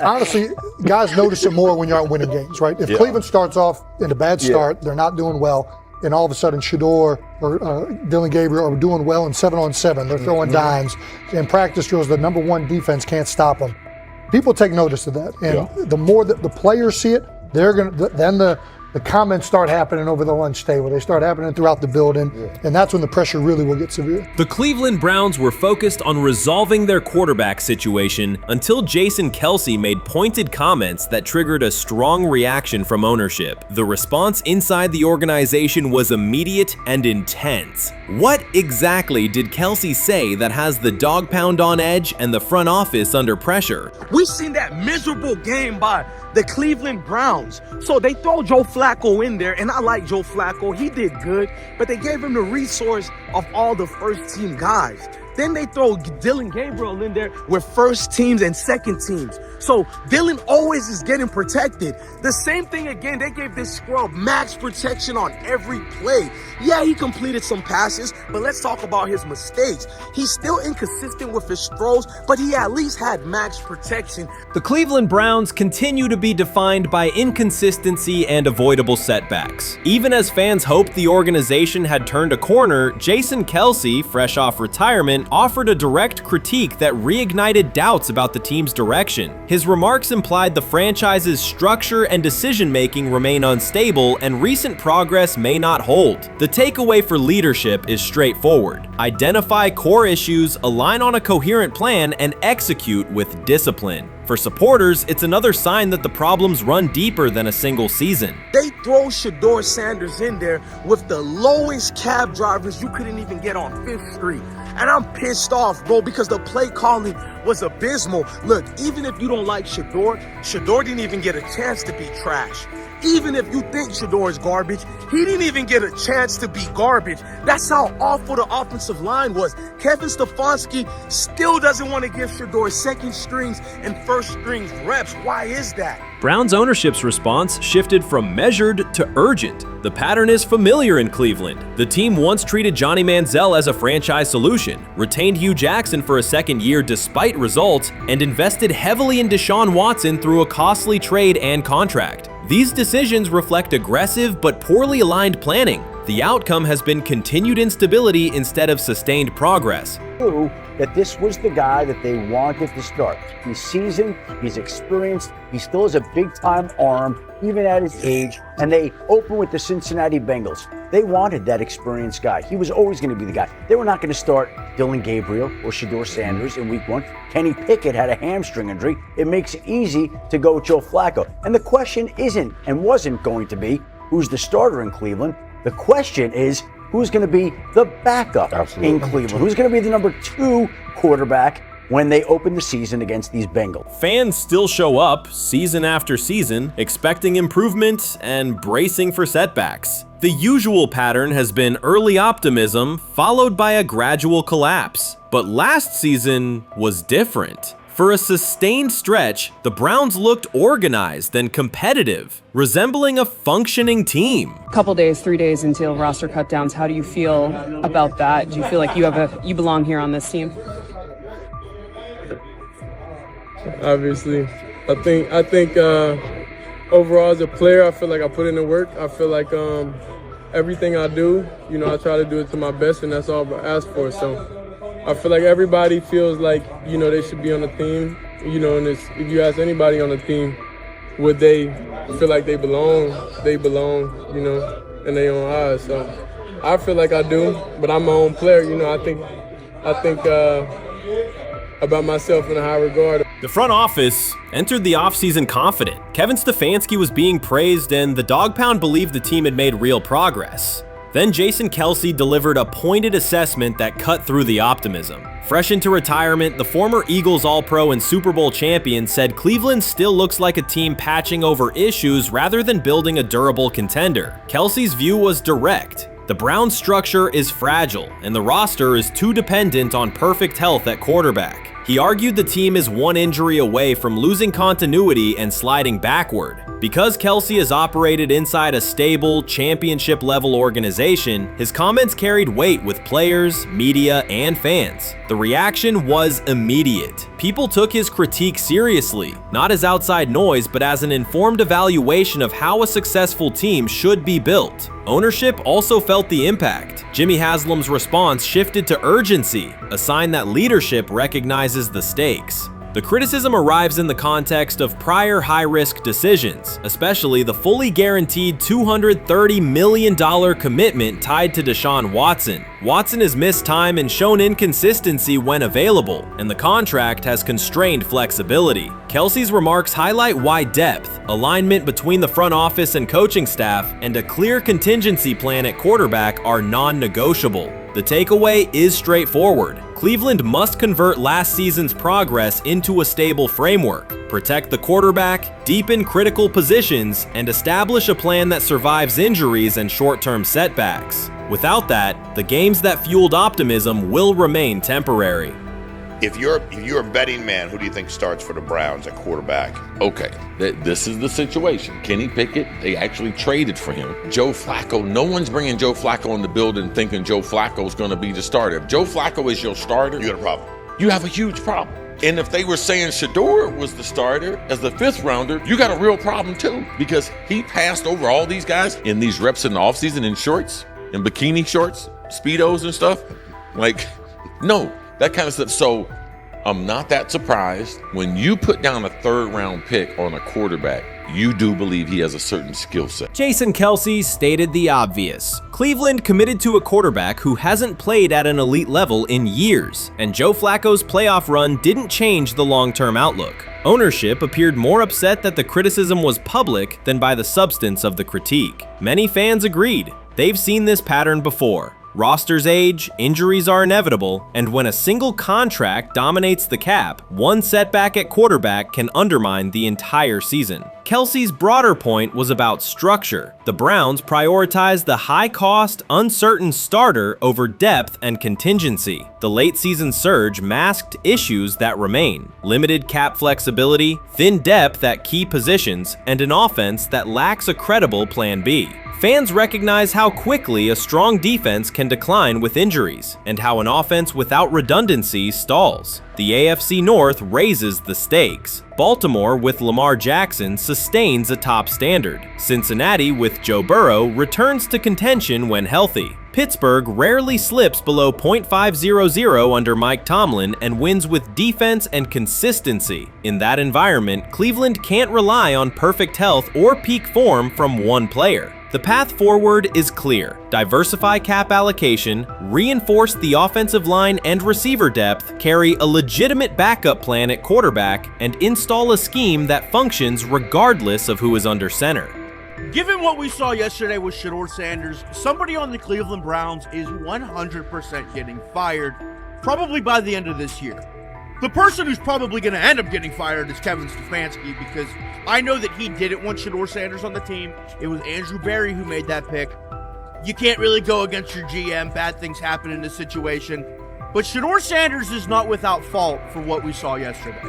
honestly, guys notice it more when you're out winning games, right? If Cleveland starts off in a bad start, they're not doing well, and all of a sudden Shedeur or Dillon Gabriel are doing well in 7-on-7, they're throwing dimes, and practice drills, the number one defense can't stop them. People take notice of that, and the more that the players see it, they're gonna then the comments start happening over the lunch table. They start happening throughout the building, and that's when the pressure really will get severe. The Cleveland Browns were focused on resolving their quarterback situation until Jason Kelce made pointed comments that triggered a strong reaction from ownership. The response inside the organization was immediate and intense. What exactly did Kelce say that has the dog pound on edge and the front office under pressure? We've seen that miserable game by the Cleveland Browns. So they throw Joe Flacco in there, and I like Joe Flacco. He did good, but they gave him the resource of all the first-team guys. Then they throw Dillon Gabriel in there with first teams and second teams. So Dillon always is getting protected. The same thing again, they gave this scrub max protection on every play. Yeah, he completed some passes, but let's talk about his mistakes. He's still inconsistent with his throws, but he at least had max protection. The Cleveland Browns continue to be defined by inconsistency and avoidable setbacks. Even as fans hoped the organization had turned a corner, Jason Kelce, fresh off retirement, offered a direct critique that reignited doubts about the team's direction. His remarks implied the franchise's structure and decision-making remain unstable and recent progress may not hold. The takeaway for leadership is straightforward. Identify core issues, align on a coherent plan, and execute with discipline. For supporters, it's another sign that the problems run deeper than a single season. They throw Shedeur Sanders in there with the lowest cab drivers you couldn't even get on 5th Street. And I'm pissed off, bro, because the play calling was abysmal. Look, even if you don't like Shedeur, Shedeur didn't even get a chance to be trash. Even if you think Shedeur is garbage, he didn't even get a chance to be garbage. That's how awful the offensive line was. Kevin Stefanski still doesn't want to give Shedeur second strings and first strings reps. Why is that? Browns ownership's response shifted from measured to urgent. The pattern is familiar in Cleveland. The team once treated Johnny Manziel as a franchise solution, retained Hugh Jackson for a second year despite results, and invested heavily in Deshaun Watson through a costly trade and contract. These decisions reflect aggressive but poorly aligned planning. The outcome has been continued instability instead of sustained progress. That this was the guy that they wanted to start. He's seasoned, he's experienced, he still has a big-time arm, even at his age, and they open with the Cincinnati Bengals. They wanted that experienced guy. He was always going to be the guy. They were not going to start Dillon Gabriel or Shedeur Sanders in week 1. Kenny Pickett had a hamstring injury. It makes it easy to go with Joe Flacco. And the question isn't and wasn't going to be who's the starter in Cleveland. The question is, who's going to be the backup in Cleveland? Who's going to be the number 2 quarterback when they open the season against these Bengals? Fans still show up season after season, expecting improvement and bracing for setbacks. The usual pattern has been early optimism followed by a gradual collapse. But last season was different. For a sustained stretch, the Browns looked organized and competitive, resembling a functioning team. Couple days, 3 days until roster cutdowns, how do you feel about that? Do you feel like you belong here on this team? Obviously, I think overall as a player, I feel like I put in the work. I feel like everything I do, I try to do it to my best, and that's all I ask for. So I feel like everybody feels like, they should be on the team, and if you ask anybody on the team, would they feel like they belong, in their own eyes. So I feel like I do, but I'm my own player, I think about myself in a high regard. The front office entered the offseason confident. Kevin Stefanski was being praised, and the Dog Pound believed the team had made real progress. Then Jason Kelce delivered a pointed assessment that cut through the optimism. Fresh into retirement, the former Eagles All-Pro and Super Bowl champion said Cleveland still looks like a team patching over issues rather than building a durable contender. Kelce's view was direct. The Browns' structure is fragile, and the roster is too dependent on perfect health at quarterback. He argued the team is one injury away from losing continuity and sliding backward. Because Kelce has operated inside a stable, championship-level organization, his comments carried weight with players, media, and fans. The reaction was immediate. People took his critique seriously, not as outside noise, but as an informed evaluation of how a successful team should be built. Ownership also felt the impact. Jimmy Haslam's response shifted to urgency, a sign that leadership recognizes the stakes. The criticism arrives in the context of prior high-risk decisions, especially the fully guaranteed $230 million commitment tied to Deshaun Watson. Watson has missed time and shown inconsistency when available, and the contract has constrained flexibility. Kelce's remarks highlight why depth, alignment between the front office and coaching staff, and a clear contingency plan at quarterback are non-negotiable. The takeaway is straightforward. Cleveland must convert last season's progress into a stable framework, protect the quarterback, deepen critical positions, and establish a plan that survives injuries and short-term setbacks. Without that, the games that fueled optimism will remain temporary. If you're a betting man, who do you think starts for the Browns at quarterback? Okay, this is the situation. Kenny Pickett, they actually traded for him. Joe Flacco, no one's bringing Joe Flacco in the building thinking Joe Flacco's going to be the starter. If Joe Flacco is your starter, You got a problem. you have a huge problem. And if they were saying Shedeur was the starter as the 5th rounder, you got a real problem too, because he passed over all these guys in these reps in the offseason in shorts, in bikini shorts, Speedos and stuff. Like, no. That kind of stuff. So I'm not that surprised when you put down a 3rd round pick on a quarterback. You do believe he has a certain skill set. Jason Kelce stated the obvious. Cleveland committed to a quarterback who hasn't played at an elite level in years, and Joe Flacco's playoff run didn't change the long-term outlook. Ownership appeared more upset that the criticism was public than by the substance of the critique. Many fans agreed. They've seen this pattern before. Rosters age, injuries are inevitable, and when a single contract dominates the cap, one setback at quarterback can undermine the entire season. Kelce's broader point was about structure. The Browns prioritized the high-cost, uncertain starter over depth and contingency. The late-season surge masked issues that remain: limited cap flexibility, thin depth at key positions, and an offense that lacks a credible plan B. Fans recognize how quickly a strong defense can decline with injuries, and how an offense without redundancy stalls. The AFC North raises the stakes. Baltimore with Lamar Jackson sustains a top standard. Cincinnati with Joe Burrow returns to contention when healthy. Pittsburgh rarely slips below .500 under Mike Tomlin and wins with defense and consistency. In that environment, Cleveland can't rely on perfect health or peak form from one player. The path forward is clear. Diversify cap allocation, reinforce the offensive line and receiver depth, carry a legitimate backup plan at quarterback, and install a scheme that functions regardless of who is under center. Given what we saw yesterday with Shedeur Sanders, somebody on the Cleveland Browns is 100% getting fired, probably by the end of this year. The person who's probably going to end up getting fired is Kevin Stefanski, because I know that he didn't want Shedeur Sanders on the team. It was Andrew Berry who made that pick. You can't really go against your GM. Bad things happen in this situation. But Shedeur Sanders is not without fault for what we saw yesterday.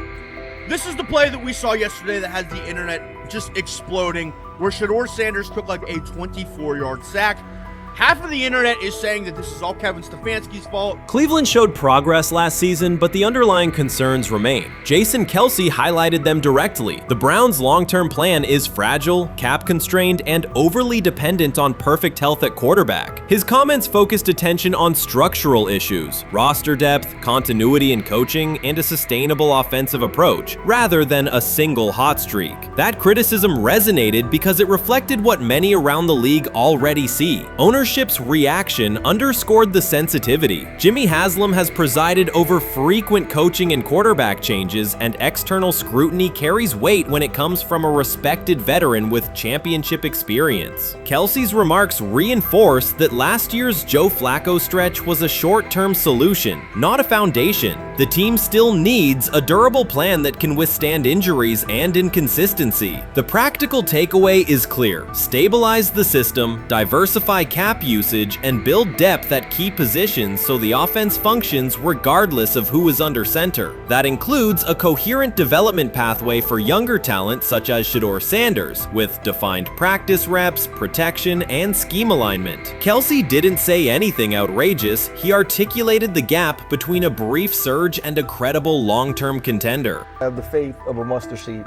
This is the play that we saw yesterday that has the internet just exploding, where Shedeur Sanders took like a 24-yard sack. Half of the internet is saying that this is all Kevin Stefanski's fault. Cleveland showed progress last season, but the underlying concerns remain. Jason Kelce highlighted them directly. The Browns' long-term plan is fragile, cap-constrained, and overly dependent on perfect health at quarterback. His comments focused attention on structural issues, roster depth, continuity in coaching, and a sustainable offensive approach, rather than a single hot streak. That criticism resonated because it reflected what many around the league already see. Ownership's reaction underscored the sensitivity. Jimmy Haslam has presided over frequent coaching and quarterback changes, and external scrutiny carries weight when it comes from a respected veteran with championship experience. Kelce's remarks reinforce that last year's Joe Flacco stretch was a short-term solution, not a foundation. The team still needs a durable plan that can withstand injuries and inconsistency. The practical takeaway is clear: stabilize the system, diversify cap cap usage and build depth at key positions so the offense functions regardless of who is under center. That includes a coherent development pathway for younger talent such as Shedeur Sanders, with defined practice reps, protection, and scheme alignment. Kelce didn't say anything outrageous. He articulated the gap between a brief surge and a credible long-term contender. I have the faith of a mustard seed.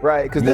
Right, because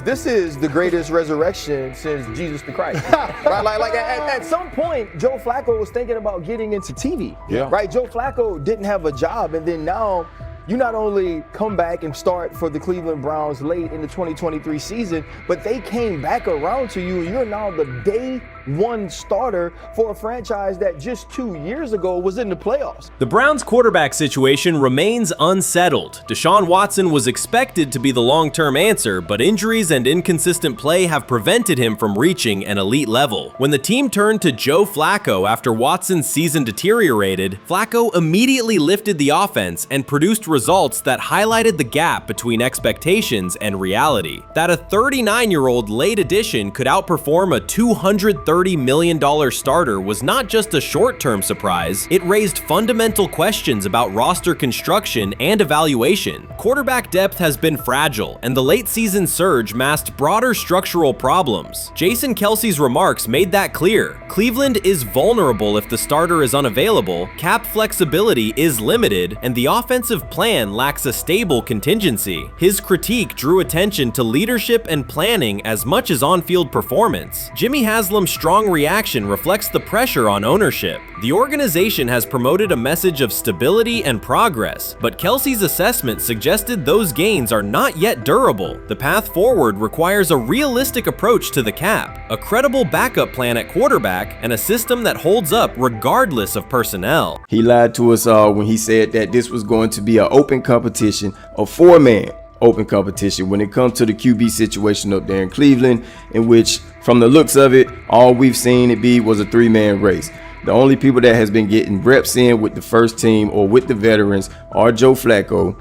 this is the greatest resurrection since Jesus the Christ. Right, like at some point, Joe Flacco was thinking about getting into TV. Yeah. Right, Joe Flacco didn't have a job, and then now you not only come back and start for the Cleveland Browns late in the 2023 season, but they came back around to you. You're now the day one starter for a franchise that just 2 years ago was in the playoffs. The Browns' quarterback situation remains unsettled. Deshaun Watson was expected to be the long-term answer, but injuries and inconsistent play have prevented him from reaching an elite level. When the team turned to Joe Flacco after Watson's season deteriorated, Flacco immediately lifted the offense and produced results that highlighted the gap between expectations and reality. That a 39-year-old late addition could outperform a $230 million starter was not just a short-term surprise, it raised fundamental questions about roster construction and evaluation. Quarterback depth has been fragile, and the late-season surge masked broader structural problems. Jason Kelce's remarks made that clear. Cleveland is vulnerable if the starter is unavailable, cap flexibility is limited, and the offensive plan lacks a stable contingency. His critique drew attention to leadership and planning as much as on-field performance. Jimmy Haslam's strong reaction reflects the pressure on ownership. The organization has promoted a message of stability and progress, but Kelce's assessment suggested those gains are not yet durable. The path forward requires a realistic approach to the cap, a credible backup plan at quarterback, and a system that holds up regardless of personnel. He lied to us all when he said that this was going to be an open competition, a four-man open competition when it comes to the QB situation up there in Cleveland, in which, from the looks of it, all we've seen it be was a three-man race. The only people that has been getting reps in with the first team or with the veterans are Joe Flacco,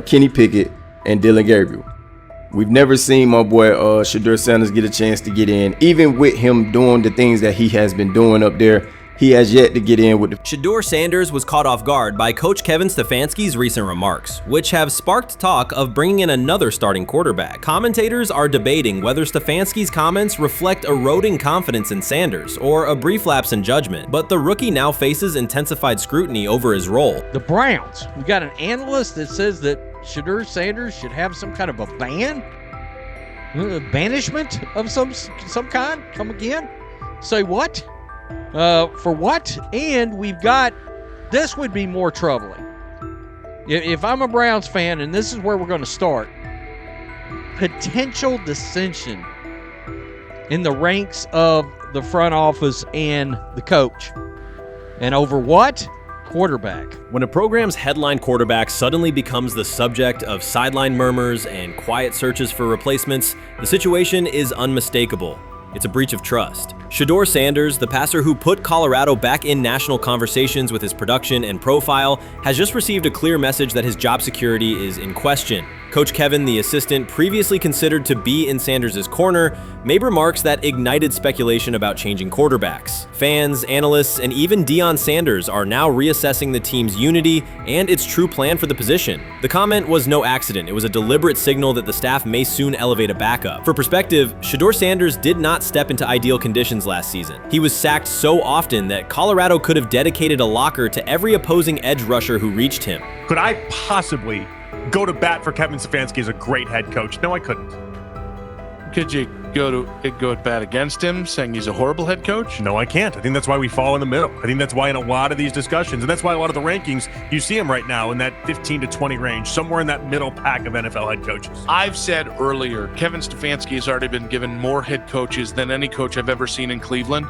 Kenny Pickett, and Dylan Gabriel. We've never seen my boy Shedeur Sanders get a chance to get in. Even with him doing the things that he has been doing up there, he has yet to get in with the... Shedeur Sanders was caught off guard by Coach Kevin Stefanski's recent remarks, which have sparked talk of bringing in another starting quarterback. Commentators are debating whether Stefanski's comments reflect eroding confidence in Sanders or a brief lapse in judgment, but the rookie now faces intensified scrutiny over his role. The Browns, we got an analyst that says that Shedeur Sanders should have some kind of a ban? Banishment of some kind? Come again? Say what? For what? And we've got, this would be more troubling. If I'm a Browns fan, and this is where we're going to start, potential dissension in the ranks of the front office and the coach. And over what? Quarterback. When a program's headline quarterback suddenly becomes the subject of sideline murmurs and quiet searches for replacements, the situation is unmistakable. It's a breach of trust. Shedeur Sanders, the passer who put Colorado back in national conversations with his production and profile, has just received a clear message that his job security is in question. Coach Kevin, the assistant previously considered to be in Sanders' corner, made remarks that ignited speculation about changing quarterbacks. Fans, analysts, and even Deion Sanders are now reassessing the team's unity and its true plan for the position. The comment was no accident. It was a deliberate signal that the staff may soon elevate a backup. For perspective, Shedeur Sanders did not step into ideal conditions last season. He was sacked so often that Colorado could have dedicated a locker to every opposing edge rusher who reached him. Could I possibly go to bat for Kevin Stefanski as a great head coach? No, I couldn't. Could you go to bat against him, saying he's a horrible head coach? No, I can't. I think that's why we fall in the middle. I think that's why in a lot of these discussions, and that's why a lot of the rankings, you see him right now in that 15 to 20 range, somewhere in that middle pack of NFL head coaches. I've said earlier, Kevin Stefanski has already been given more head coaches than any coach I've ever seen in Cleveland.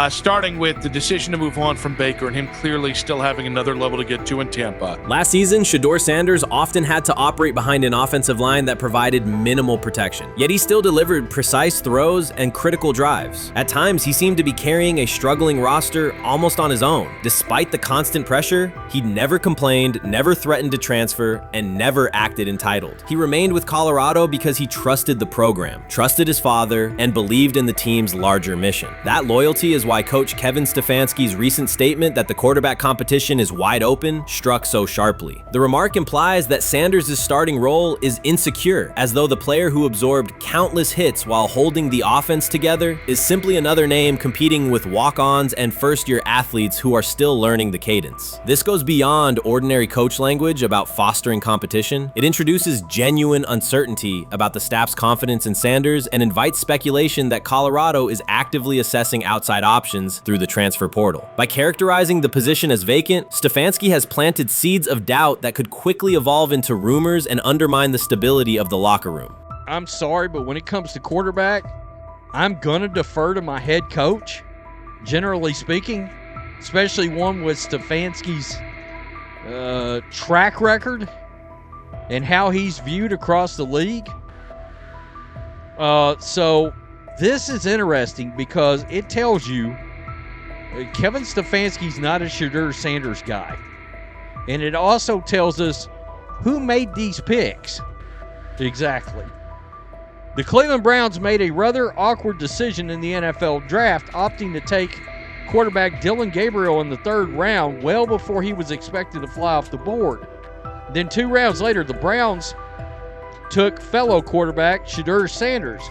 starting with the decision to move on from Baker and him clearly still having another level to get to in Tampa. Last season, Shedeur Sanders often had to operate behind an offensive line that provided minimal protection, yet he still delivered precise throws and critical drives. At times, he seemed to be carrying a struggling roster almost on his own. Despite the constant pressure, he never complained, never threatened to transfer, and never acted entitled. He remained with Colorado because he trusted the program, trusted his father, and believed in the team's larger mission. That loyalty is why coach Kevin Stefanski's recent statement that the quarterback competition is wide open struck so sharply. The remark implies that Sanders' starting role is insecure, as though the player who absorbed countless hits while holding the offense together is simply another name competing with walk-ons and first-year athletes who are still learning the cadence. This goes beyond ordinary coach language about fostering competition. It introduces genuine uncertainty about the staff's confidence in Sanders and invites speculation that Colorado is actively assessing outside options through the transfer portal. By characterizing the position as vacant, Stefanski has planted seeds of doubt that could quickly evolve into rumors and undermine the stability of the locker room. I'm sorry, but when it comes to quarterback, I'm going to defer to my head coach, generally speaking, especially one with Stefanski's track record and how he's viewed across the league. So this is interesting because it tells you Kevin Stefanski's not a Shedeur Sanders guy. And it also tells us who made these picks. Exactly. The Cleveland Browns made a rather awkward decision in the NFL draft, opting to take quarterback Dillon Gabriel in the 3rd round well before he was expected to fly off the board. Then 2 rounds later, the Browns took fellow quarterback Shedeur Sanders.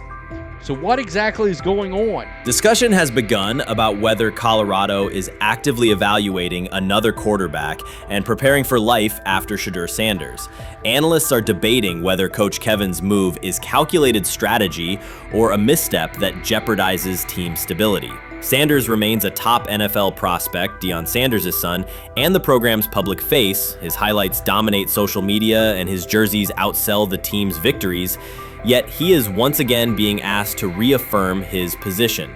So what exactly is going on? Discussion has begun about whether Colorado is actively evaluating another quarterback and preparing for life after Shedeur Sanders. Analysts are debating whether Coach Kevin's move is calculated strategy or a misstep that jeopardizes team stability. Sanders remains a top NFL prospect, Deion Sanders' son, and the program's public face. His highlights dominate social media and his jerseys outsell the team's victories. Yet he is once again being asked to reaffirm his position.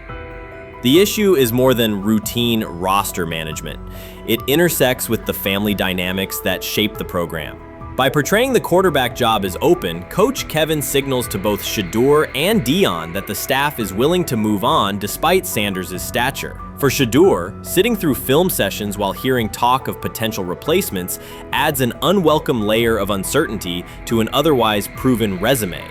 The issue is more than routine roster management. It intersects with the family dynamics that shape the program. By portraying the quarterback job as open, Coach Kevin signals to both Shedeur and Deion that the staff is willing to move on despite Sanders' stature. For Shedeur, sitting through film sessions while hearing talk of potential replacements adds an unwelcome layer of uncertainty to an otherwise proven resume.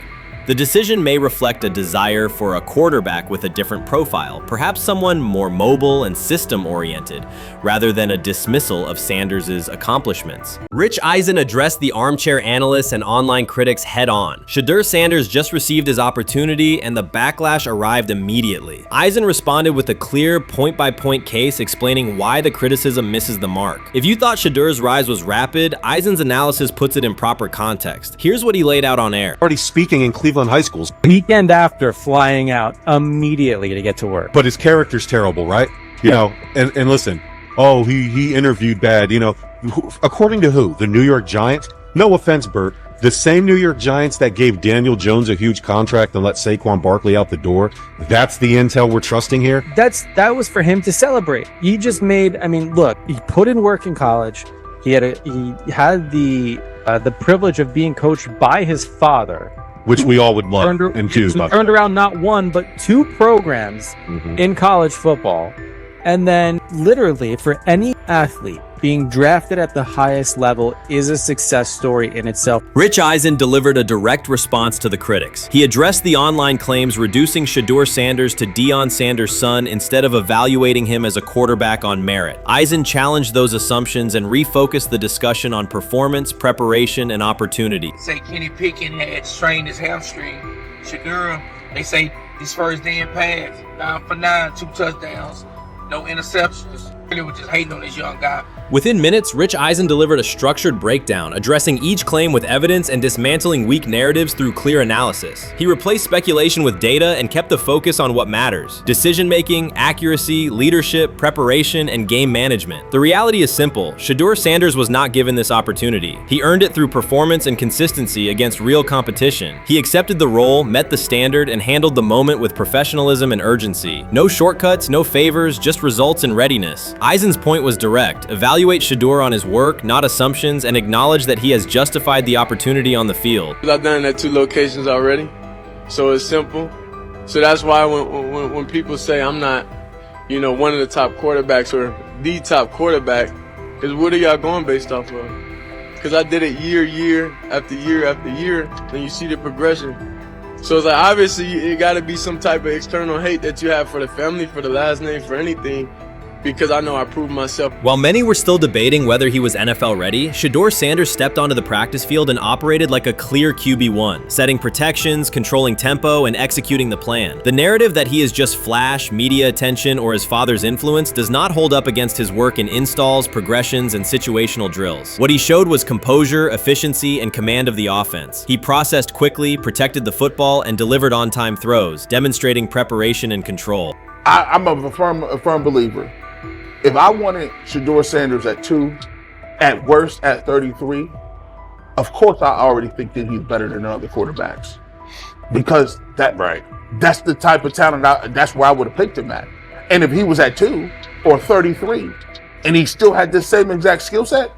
The decision may reflect a desire for a quarterback with a different profile, perhaps someone more mobile and system-oriented, rather than a dismissal of Sanders' accomplishments. Rich Eisen addressed the armchair analysts and online critics head-on. Shedeur Sanders just received his opportunity, and the backlash arrived immediately. Eisen responded with a clear, point-by-point case explaining why the criticism misses the mark. If you thought Shedeur's rise was rapid, Eisen's analysis puts it in proper context. Here's what he laid out on air. Already speaking in Cleveland high schools. Weekend after, flying out immediately to get to work. But his character's terrible, right? You know, and listen, oh, he interviewed bad, you know. According to who? The New York Giants? No offense, Bert. The same New York Giants that gave Daniel Jones a huge contract and let Saquon Barkley out the door. That's the intel we're trusting here? That was for him to celebrate. He just made, I mean, look, he put in work in college. He had the privilege of being coached by his father, which we all would love and do. Turned around not one, but 2 programs in college football. And then literally for any athlete, being drafted at the highest level is a success story in itself. Rich Eisen delivered a direct response to the critics. He addressed the online claims reducing Shedeur Sanders to Deion Sanders' son instead of evaluating him as a quarterback on merit. Eisen challenged those assumptions and refocused the discussion on performance, preparation, and opportunity. Say Kenny Pickett had strained his hamstring. Shedeur, they say his first day in pass, 9 for 9, 2 touchdowns, no interceptions. Really was just hating on this young guy. Within minutes, Rich Eisen delivered a structured breakdown, addressing each claim with evidence and dismantling weak narratives through clear analysis. He replaced speculation with data and kept the focus on what matters: decision-making, accuracy, leadership, preparation, and game management. The reality is simple. Shedeur Sanders was not given this opportunity. He earned it through performance and consistency against real competition. He accepted the role, met the standard, and handled the moment with professionalism and urgency. No shortcuts, no favors, just results and readiness. Eisen's point was direct: evaluate Shedeur on his work, not assumptions, and acknowledge that he has justified the opportunity on the field. I've done it at 2 locations already, so it's simple. So that's why when people say I'm not, one of the top quarterbacks or the top quarterback, is what are y'all going based off of? Because I did it year after year after year, and you see the progression. So it's like, obviously, it got to be some type of external hate that you have for the family, for the last name, for anything, because I know I proved myself. While many were still debating whether he was NFL ready, Shedeur Sanders stepped onto the practice field and operated like a clear QB1, setting protections, controlling tempo, and executing the plan. The narrative that he is just flash, media attention, or his father's influence does not hold up against his work in installs, progressions, and situational drills. What he showed was composure, efficiency, and command of the offense. He processed quickly, protected the football, and delivered on-time throws, demonstrating preparation and control. I'm a firm believer. If I wanted Shedeur Sanders at 2, at worst at 33, of course I already think that he's better than other quarterbacks, because that's the type of talent. That's where I would have picked him at. And if he was at 2 or 33, and he still had the same exact skill set,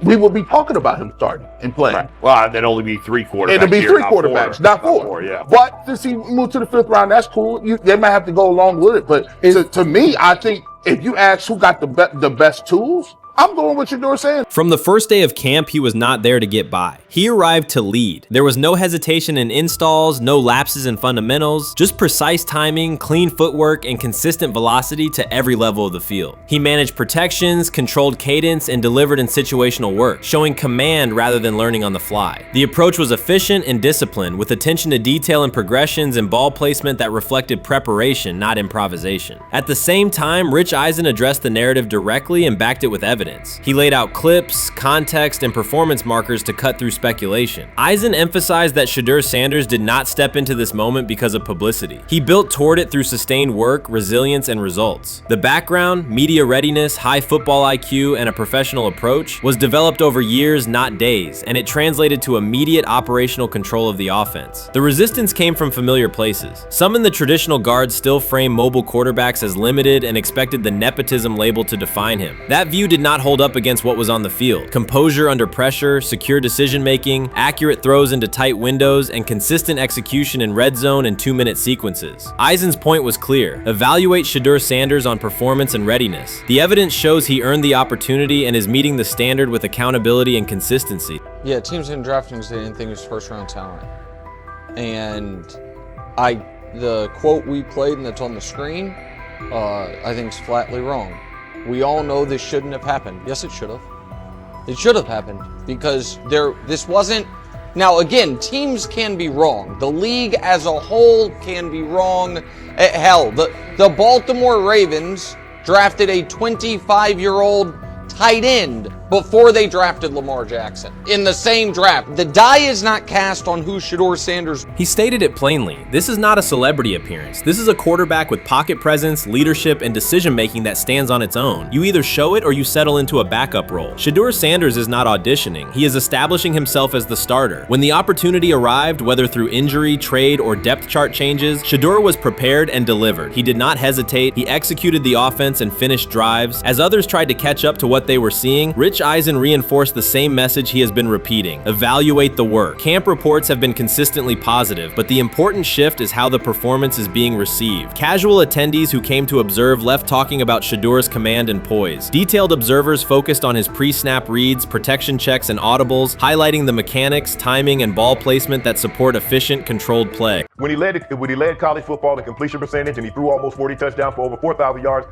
we would be talking about him starting and playing. Right. Well, there'd only be 3 quarterbacks. It'd be 3 quarterbacks, not 4. 4, yeah. But since he moved to the 5th round, that's cool. They might have to go along with it. But to me, I think if you ask who got the best tools, I'm going with Shedeur Sanders. From the first day of camp, he was not there to get by. He arrived to lead. There was no hesitation in installs, no lapses in fundamentals, just precise timing, clean footwork, and consistent velocity to every level of the field. He managed protections, controlled cadence, and delivered in situational work, showing command rather than learning on the fly. The approach was efficient and disciplined, with attention to detail and progressions and ball placement that reflected preparation, not improvisation. At the same time, Rich Eisen addressed the narrative directly and backed it with evidence. He laid out clips, context, and performance markers to cut through speculation. Eisen emphasized that Shedeur Sanders did not step into this moment because of publicity. He built toward it through sustained work, resilience, and results. The background, media readiness, high football IQ, and a professional approach was developed over years, not days, and it translated to immediate operational control of the offense. The resistance came from familiar places. Some in the traditional guard still frame mobile quarterbacks as limited and expected the nepotism label to define him. That view did not hold up against what was on the field. Composure under pressure, secure decision-making, accurate throws into tight windows, and consistent execution in red zone and 2-minute sequences. Eisen's point was clear: evaluate Shedeur Sanders on performance and readiness. The evidence shows he earned the opportunity and is meeting the standard with accountability and consistency. Yeah, teams didn't draft him because they didn't think he was first-round talent. And the quote we played and that's on the screen, I think is flatly wrong. We all know this shouldn't have happened. Yes, it should have. It should have happened because this wasn't. Now, again, teams can be wrong. The league as a whole can be wrong. Hell, the Baltimore Ravens drafted a 25-year-old tight end before they drafted Lamar Jackson in the same draft. The die is not cast on who Shedeur Sanders. He stated it plainly. This is not a celebrity appearance. This is a quarterback with pocket presence, leadership, and decision-making that stands on its own. You either show it or you settle into a backup role. Shedeur Sanders is not auditioning. He is establishing himself as the starter. When the opportunity arrived, whether through injury, trade, or depth chart changes, Shedeur was prepared and delivered. He did not hesitate. He executed the offense and finished drives. As others tried to catch up to what they were seeing, Rich Eisen reinforced the same message he has been repeating: evaluate the work. Camp reports have been consistently positive, but the important shift is how the performance is being received. Casual attendees who came to observe left talking about Shedeur's command and poise. Detailed observers focused on his pre-snap reads, protection checks, and audibles, highlighting the mechanics, timing, and ball placement that support efficient, controlled play. When he led college football in completion percentage and he threw almost 40 touchdowns for over 4,000 yards,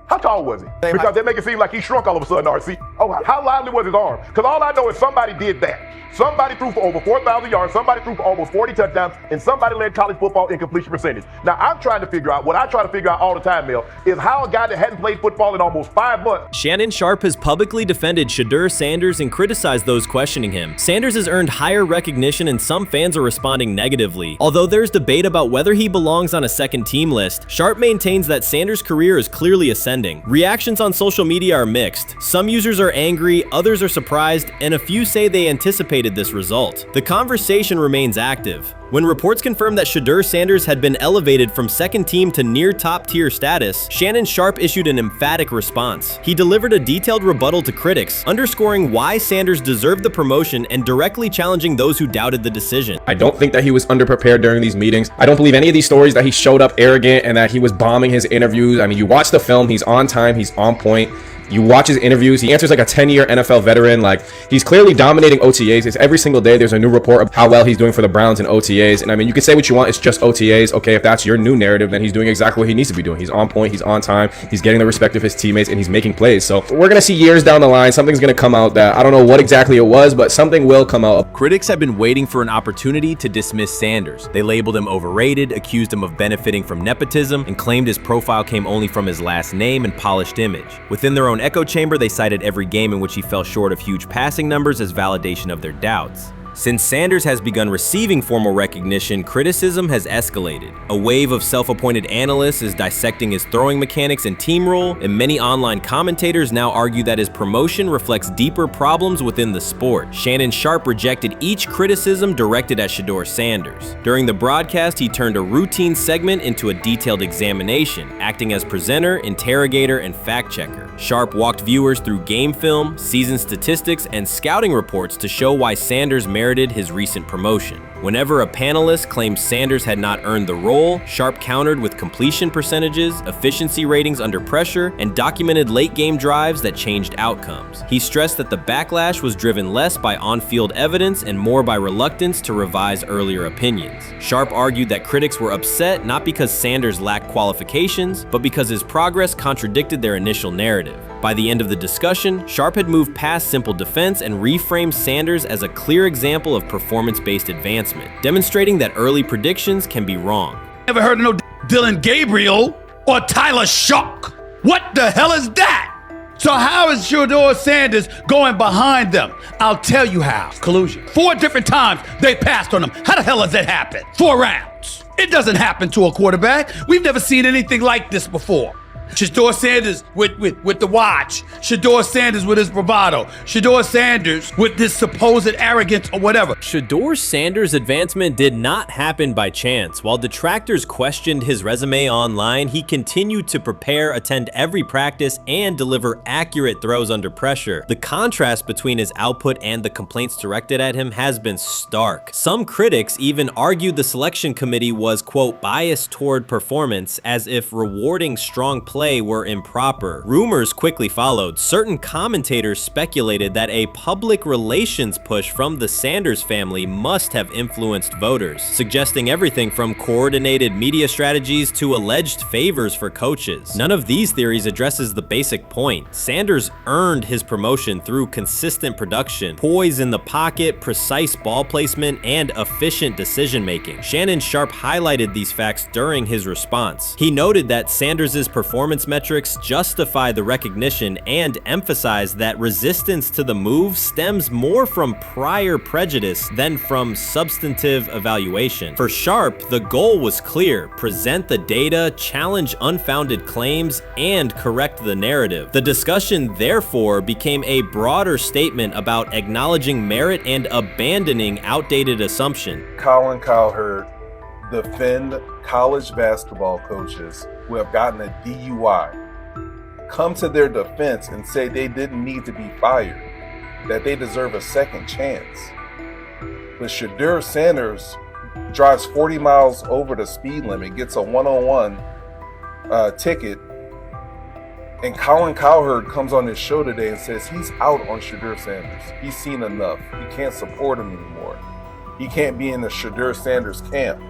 how tall was he? Because they make it seem like he shrunk all of a sudden, RC. Oh, how lively was his arm? Because all I know is somebody did that. Somebody threw for over 4,000 yards, somebody threw for almost 40 touchdowns, and somebody led college football in completion percentage. Now, I'm trying to figure out, what I try to figure out all the time, Mel, is how a guy that hadn't played football in almost 5 months. Shannon Sharpe has publicly defended Shedeur Sanders and criticized those questioning him. Sanders has earned higher recognition and some fans are responding negatively. Although there's debate about whether he belongs on a second team list, Sharpe maintains that Sanders' career is clearly ascending. Reactions on social media are mixed. Some users are angry, others are surprised, and a few say they anticipated this result. The conversation remains active. When reports confirmed that Shedeur Sanders had been elevated from second team to near top tier status, Shannon Sharpe issued an emphatic response. He delivered a detailed rebuttal to critics, underscoring why Sanders deserved the promotion and directly challenging those who doubted the decision. I don't think that he was underprepared during these meetings. I don't believe any of these stories that he showed up arrogant and that he was bombing his interviews. I mean, you watch the film, he's on time, he's on point. You watch his interviews, he answers like a 10-year NFL veteran. Like, he's clearly dominating OTAs. It's every single day there's a new report of how well he's doing for the Browns in OTAs. And I mean, you can say what you want, it's just OTAs. Okay, if that's your new narrative, then he's doing exactly what he needs to be doing. He's on point, he's on time, he's getting the respect of his teammates, and he's making plays. So we're gonna see years down the line, something's gonna come out that I don't know what exactly it was, but something will come out. Critics have been waiting for an opportunity to dismiss Sanders. They labeled him overrated, accused him of benefiting from nepotism, and claimed his profile came only from his last name and polished image. Within their own echo chamber, they cited every game in which he fell short of huge passing numbers as validation of their doubts. Since Sanders has begun receiving formal recognition, criticism has escalated. A wave of self-appointed analysts is dissecting his throwing mechanics and team role, and many online commentators now argue that his promotion reflects deeper problems within the sport. Shannon Sharpe rejected each criticism directed at Shedeur Sanders. During the broadcast, he turned a routine segment into a detailed examination, acting as presenter, interrogator, and fact-checker. Sharpe walked viewers through game film, season statistics, and scouting reports to show why Sanders merited his recent promotion. Whenever a panelist claimed Sanders had not earned the role, Sharpe countered with completion percentages, efficiency ratings under pressure, and documented late-game drives that changed outcomes. He stressed that the backlash was driven less by on-field evidence and more by reluctance to revise earlier opinions. Sharpe argued that critics were upset not because Sanders lacked qualifications, but because his progress contradicted their initial narrative. By the end of the discussion, Sharpe had moved past simple defense and reframed Sanders as a clear example of performance-based advancement, demonstrating that early predictions can be wrong. Never heard of no Dylan Gabriel or Tyler Shock. What the hell is that? So how is Shedeur Sanders going behind them? I'll tell you how. Collusion. 4 different times they passed on him. How the hell does that happen? 4 rounds. It doesn't happen to a quarterback. We've never seen anything like this before. Shedeur Sanders with the watch. Shedeur Sanders with his bravado. Shedeur Sanders with this supposed arrogance or whatever. Shedeur Sanders' advancement did not happen by chance. While detractors questioned his resume online, he continued to prepare, attend every practice, and deliver accurate throws under pressure. The contrast between his output and the complaints directed at him has been stark. Some critics even argued the selection committee was, quote, biased toward performance, as if rewarding strong play were improper. Rumors quickly followed. Certain commentators speculated that a public relations push from the Sanders family must have influenced voters, suggesting everything from coordinated media strategies to alleged favors for coaches. None of these theories addresses the basic point. Sanders earned his promotion through consistent production, poise in the pocket, precise ball placement, and efficient decision-making. Shannon Sharpe highlighted these facts during his response. He noted that Sanders' performance metrics justify the recognition and emphasize that resistance to the move stems more from prior prejudice than from substantive evaluation. For Sharpe, the goal was clear: present the data, challenge unfounded claims, and correct the narrative. The discussion therefore became a broader statement about acknowledging merit and abandoning outdated assumption. Colin Cowherd defend college basketball coaches who have gotten a DUI, come to their defense and say they didn't need to be fired, that they deserve a second chance. But Shedeur Sanders drives 40 miles over the speed limit, gets a one-on-one ticket, and Colin Cowherd comes on his show today and says he's out on Shedeur Sanders. He's seen enough. He can't support him anymore. He can't be in the Shedeur Sanders camp.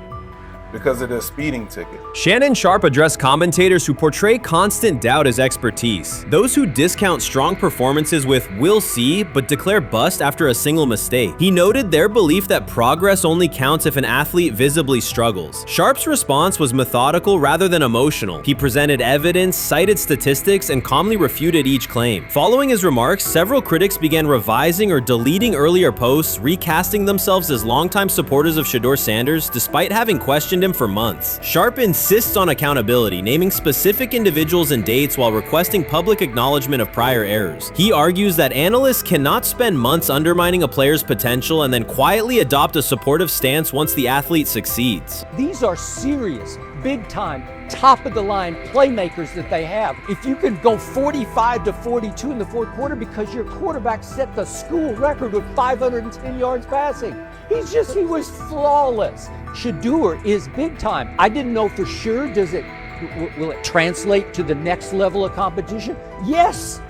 because of the speeding ticket. Shannon Sharpe addressed commentators who portray constant doubt as expertise. Those who discount strong performances with "we'll see" but declare bust after a single mistake. He noted their belief that progress only counts if an athlete visibly struggles. Sharpe's response was methodical rather than emotional. He presented evidence, cited statistics, and calmly refuted each claim. Following his remarks, several critics began revising or deleting earlier posts, recasting themselves as longtime supporters of Shedeur Sanders despite having questioned him for months. Sharpe insists on accountability, naming specific individuals and dates while requesting public acknowledgement of prior errors. He argues that analysts cannot spend months undermining a player's potential and then quietly adopt a supportive stance once the athlete succeeds. These are serious, big-time, top-of-the-line playmakers that they have. If you can go 45 to 42 in the fourth quarter because your quarterback set the school record with 510 yards passing. He was flawless. Shedeur is big time. I didn't know for sure, will it translate to the next level of competition? Yes,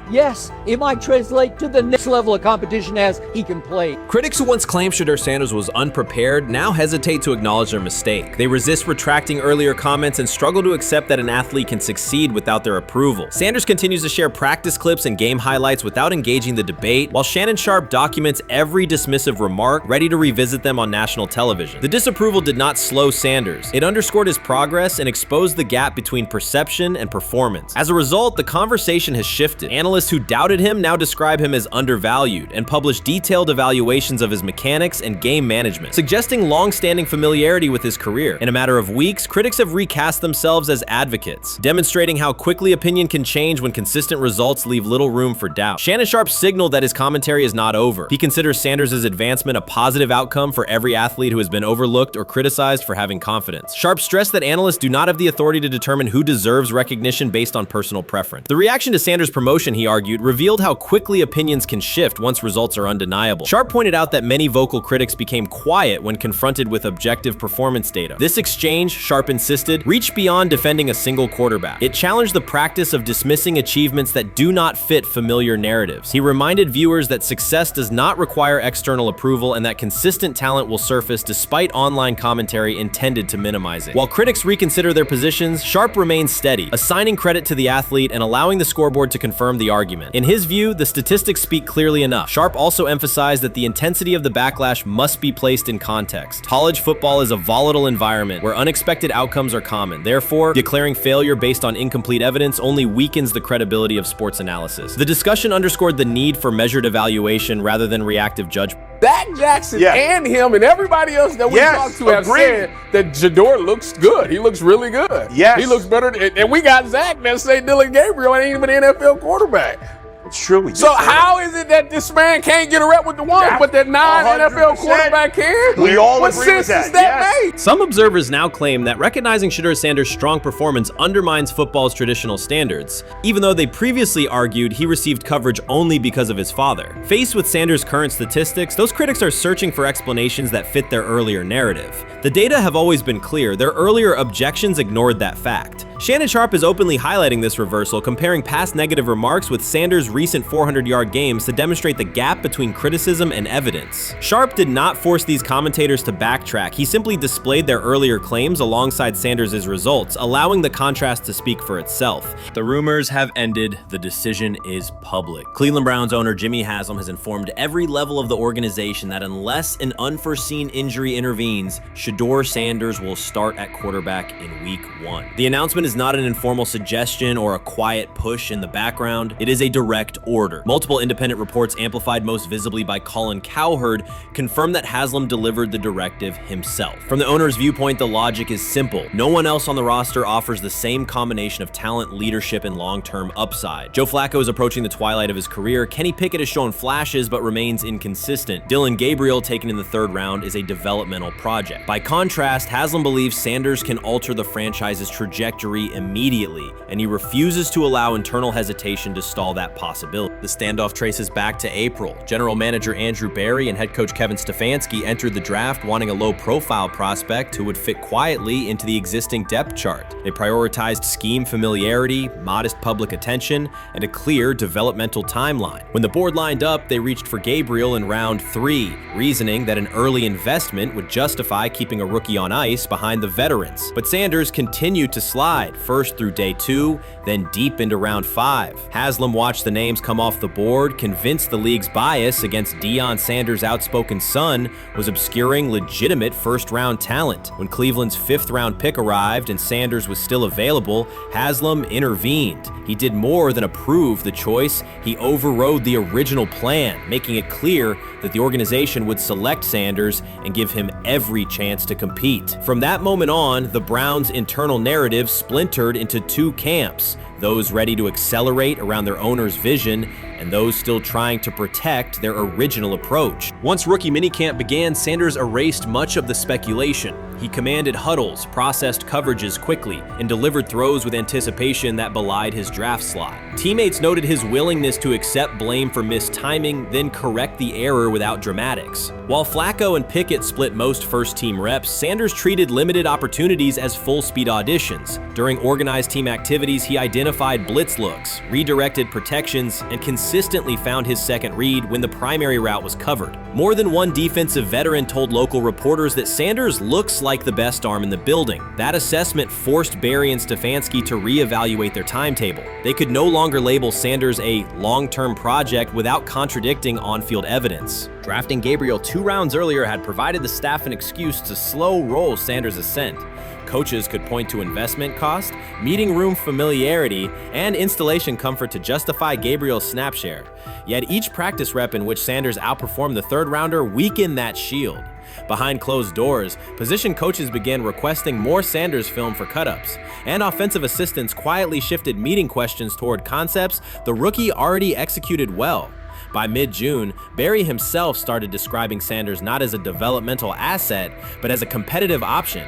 it might translate to the next level of competition as he can play. Critics who once claimed Shedeur Sanders was unprepared now hesitate to acknowledge their mistake. They resist retracting earlier comments and struggle to accept that an athlete can succeed without their approval. Sanders continues to share practice clips and game highlights without engaging the debate, while Shannon Sharpe documents every dismissive remark, ready to revisit them on national television. The disapproval did not slow Sanders. It underscored his progress and exposed the gap between perception and performance. As a result, the conversation has shifted. Analysts who doubted him now describe him as undervalued and publish detailed evaluations of his mechanics and game management, suggesting long-standing familiarity with his career. In a matter of weeks, critics have recast themselves as advocates, demonstrating how quickly opinion can change when consistent results leave little room for doubt. Shannon Sharpe signaled that his commentary is not over. He considers Sanders' advancement a positive outcome for every athlete who has been overlooked or criticized for having confidence. Sharpe stressed that analysts do not have the authority to determine who deserves recognition based on personal preference. The reaction to Sanders' promotion, he argued, revealed how quickly opinions can shift once results are undeniable. Sharpe pointed out that many vocal critics became quiet when confronted with objective performance data. This exchange, Sharpe insisted, reached beyond defending a single quarterback. It challenged the practice of dismissing achievements that do not fit familiar narratives. He reminded viewers that success does not require external approval and that consistent talent will surface despite online commentary intended to minimize it. While critics reconsider their positions, Sharpe remains steady, assigning credit to the athlete and allowing the scoreboard to confirm the argument. In his view, the statistics speak clearly enough. Sharpe also emphasized that the intensity of the backlash must be placed in context. College football is a volatile environment where unexpected outcomes are common. Therefore, declaring failure based on incomplete evidence only weakens the credibility of sports analysis. The discussion underscored the need for measured evaluation rather than reactive judgment. Dak Jackson and him and everybody else that we talked to have said that Shedeur looks good. He looks really good. Yes. He looks better. And we got Zach that say Dylan Gabriel ain't even an NFL quarterback. It's true. So how is it that this man can't get a rep with the ones, but that non-NFL quarterback can? We all what agree with sense that. does that make? Some observers now claim that recognizing Shedeur Sanders' strong performance undermines football's traditional standards, even though they previously argued he received coverage only because of his father. Faced with Sanders' current statistics, those critics are searching for explanations that fit their earlier narrative. The data have always been clear. Their earlier objections ignored that fact. Shannon Sharpe is openly highlighting this reversal, comparing past negative remarks with Sanders' recent 400-yard games to demonstrate the gap between criticism and evidence. Sharpe did not force these commentators to backtrack. He simply displayed their earlier claims alongside Sanders' results, allowing the contrast to speak for itself. The rumors have ended. The decision is public. Cleveland Browns owner Jimmy Haslam has informed every level of the organization that unless an unforeseen injury intervenes, Shedeur Sanders will start at quarterback in Week 1. The announcement is not an informal suggestion or a quiet push in the background. It is a direct order. Multiple independent reports, amplified most visibly by Colin Cowherd, confirm that Haslam delivered the directive himself. From the owner's viewpoint, the logic is simple. No one else on the roster offers the same combination of talent, leadership, and long-term upside. Joe Flacco is approaching the twilight of his career. Kenny Pickett has shown flashes but remains inconsistent. Dylan Gabriel, taken in the 3rd round, is a developmental project. By contrast, Haslam believes Sanders can alter the franchise's trajectory victory immediately, and he refuses to allow internal hesitation to stall that possibility. The standoff traces back to April. General manager Andrew Berry and head coach Kevin Stefanski entered the draft wanting a low-profile prospect who would fit quietly into the existing depth chart. They prioritized scheme familiarity, modest public attention, and a clear developmental timeline. When the board lined up, they reached for Gabriel in round 3, reasoning that an early investment would justify keeping a rookie on ice behind the veterans. But Sanders continued to slide, first through day 2, then deep into round 5. Haslam watched the names come off the board, convinced the league's bias against Deion Sanders' outspoken son was obscuring legitimate first-round talent. When Cleveland's 5th-round pick arrived and Sanders was still available, Haslam intervened. He did more than approve the choice, he overrode the original plan, making it clear that the organization would select Sanders and give him every chance to compete. From that moment on, the Browns' internal narrative splintered into 2 camps, those ready to accelerate around their owner's vision and those still trying to protect their original approach. Once rookie minicamp began, Sanders erased much of the speculation. He commanded huddles, processed coverages quickly, and delivered throws with anticipation that belied his draft slot. Teammates noted his willingness to accept blame for missed timing, then correct the error without dramatics. While Flacco and Pickett split most first-team reps, Sanders treated limited opportunities as full-speed auditions. During organized team activities, he identified blitz looks, redirected protections, and consistently found his second read when the primary route was covered. More than one defensive veteran told local reporters that Sanders looks like the best arm in the building. That assessment forced Berry and Stefanski to reevaluate their timetable. They could no longer label Sanders a long-term project without contradicting on-field evidence. Drafting Gabriel 2 rounds earlier had provided the staff an excuse to slow roll Sanders' ascent. Coaches could point to investment cost, meeting room familiarity, and installation comfort to justify Gabriel's snap share. Yet each practice rep in which Sanders outperformed the 3rd rounder weakened that shield. Behind closed doors, position coaches began requesting more Sanders film for cut-ups, and offensive assistants quietly shifted meeting questions toward concepts the rookie already executed well. By mid-June, Berry himself started describing Sanders not as a developmental asset, but as a competitive option.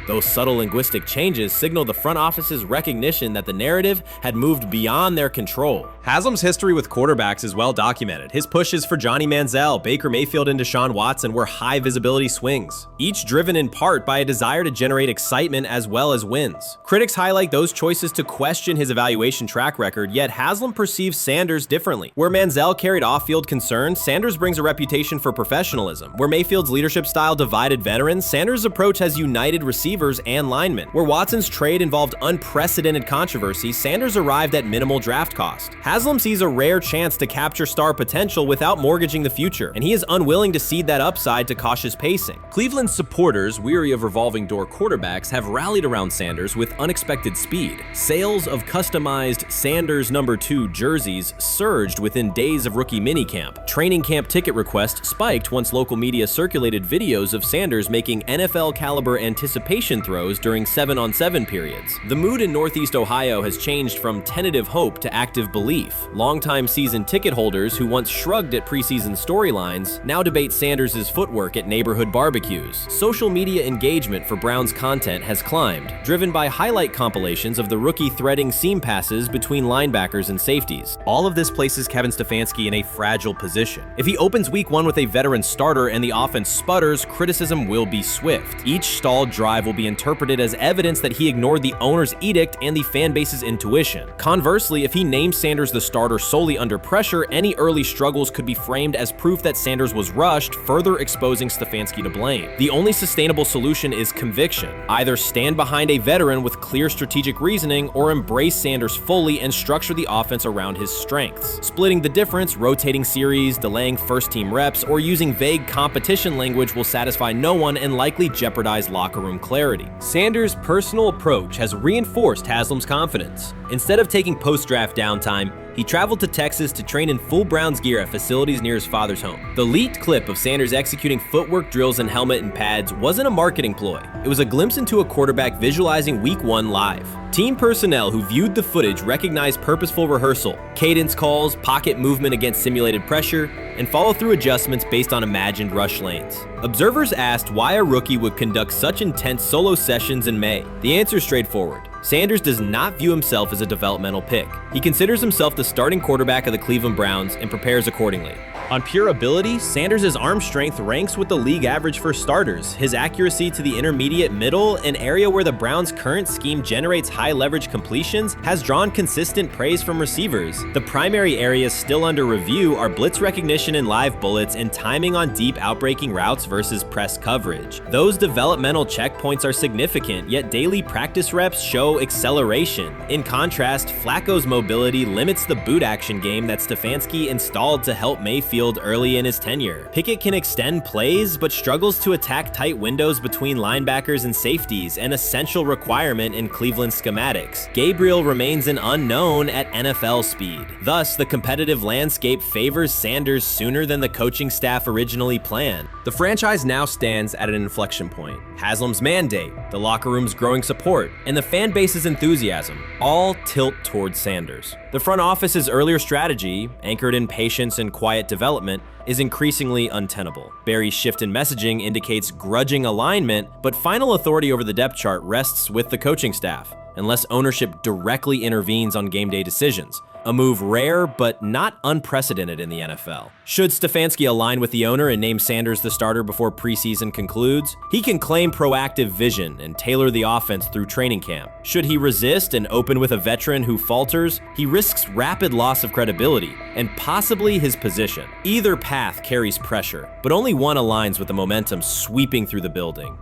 Those subtle linguistic changes signaled the front office's recognition that the narrative had moved beyond their control. Haslam's history with quarterbacks is well documented. His pushes for Johnny Manziel, Baker Mayfield, and Deshaun Watson were high-visibility swings, each driven in part by a desire to generate excitement as well as wins. Critics highlight those choices to question his evaluation track record, yet Haslam perceives Sanders differently. Where Manziel carried off-field concerns, Sanders brings a reputation for professionalism. Where Mayfield's leadership style divided veterans, Sanders' approach has united receivers and linemen. Where Watson's trade involved unprecedented controversy, Sanders arrived at minimal draft cost. Haslam sees a rare chance to capture star potential without mortgaging the future, and he is unwilling to cede that upside to cautious pacing. Cleveland supporters, weary of revolving door quarterbacks, have rallied around Sanders with unexpected speed. Sales of customized Sanders number 2 jerseys surged within days of rookie minicamp. Training camp ticket requests spiked once local media circulated videos of Sanders making NFL-caliber anticipation throws during 7-on-7 periods. The mood in Northeast Ohio has changed from tentative hope to active belief. Longtime season ticket holders who once shrugged at preseason storylines now debate Sanders' footwork at neighborhood barbecues. Social media engagement for Browns content has climbed, driven by highlight compilations of the rookie threading seam passes between linebackers and safeties. All of this places Kevin Stefanski in a fragile position. If he opens week 1 with a veteran starter and the offense sputters, criticism will be swift. Each stalled drive will be interpreted as evidence that he ignored the owner's edict and the fan base's intuition. Conversely, if he names Sanders the starter solely under pressure, any early struggles could be framed as proof that Sanders was rushed, further exposing Stefanski to blame. The only sustainable solution is conviction. Either stand behind a veteran with clear strategic reasoning or embrace Sanders fully and structure the offense around his strengths. Splitting the difference, rotating series, delaying first-team reps, or using vague competition language will satisfy no one and likely jeopardize locker room clarity. Sanders' personal approach has reinforced Haslam's confidence. Instead of taking post-draft downtime, he traveled to Texas to train in full Browns gear at facilities near his father's home. The leaked clip of Sanders executing footwork drills in helmet and pads wasn't a marketing ploy. It was a glimpse into a quarterback visualizing Week 1 live. Team personnel who viewed the footage recognized purposeful rehearsal, cadence calls, pocket movement against simulated pressure, and follow-through adjustments based on imagined rush lanes. Observers asked why a rookie would conduct such intense solo sessions in May. The answer is straightforward. Sanders does not view himself as a developmental pick. He considers himself the starting quarterback of the Cleveland Browns and prepares accordingly. On pure ability, Sanders' arm strength ranks with the league average for starters. His accuracy to the intermediate middle, an area where the Browns' current scheme generates high leverage completions, has drawn consistent praise from receivers. The primary areas still under review are blitz recognition and live bullets and timing on deep outbreaking routes versus press coverage. Those developmental checkpoints are significant, yet daily practice reps show acceleration. In contrast, Flacco's mobility limits the boot action game that Stefanski installed to help Mayfield early in his tenure. Pickett can extend plays, but struggles to attack tight windows between linebackers and safeties, an essential requirement in Cleveland schematics. Gabriel remains an unknown at NFL speed. Thus, the competitive landscape favors Sanders sooner than the coaching staff originally planned. The franchise now stands at an inflection point. Haslam's mandate, the locker room's growing support, and the fan base's enthusiasm all tilt towards Sanders. The front office's earlier strategy, anchored in patience and quiet development, is increasingly untenable. Barry's shift in messaging indicates grudging alignment, but final authority over the depth chart rests with the coaching staff, unless ownership directly intervenes on game day decisions. A move rare but not unprecedented in the NFL. Should Stefanski align with the owner and name Sanders the starter before preseason concludes, he can claim proactive vision and tailor the offense through training camp. Should he resist and open with a veteran who falters, he risks rapid loss of credibility and possibly his position. Either path carries pressure, but only one aligns with the momentum sweeping through the building.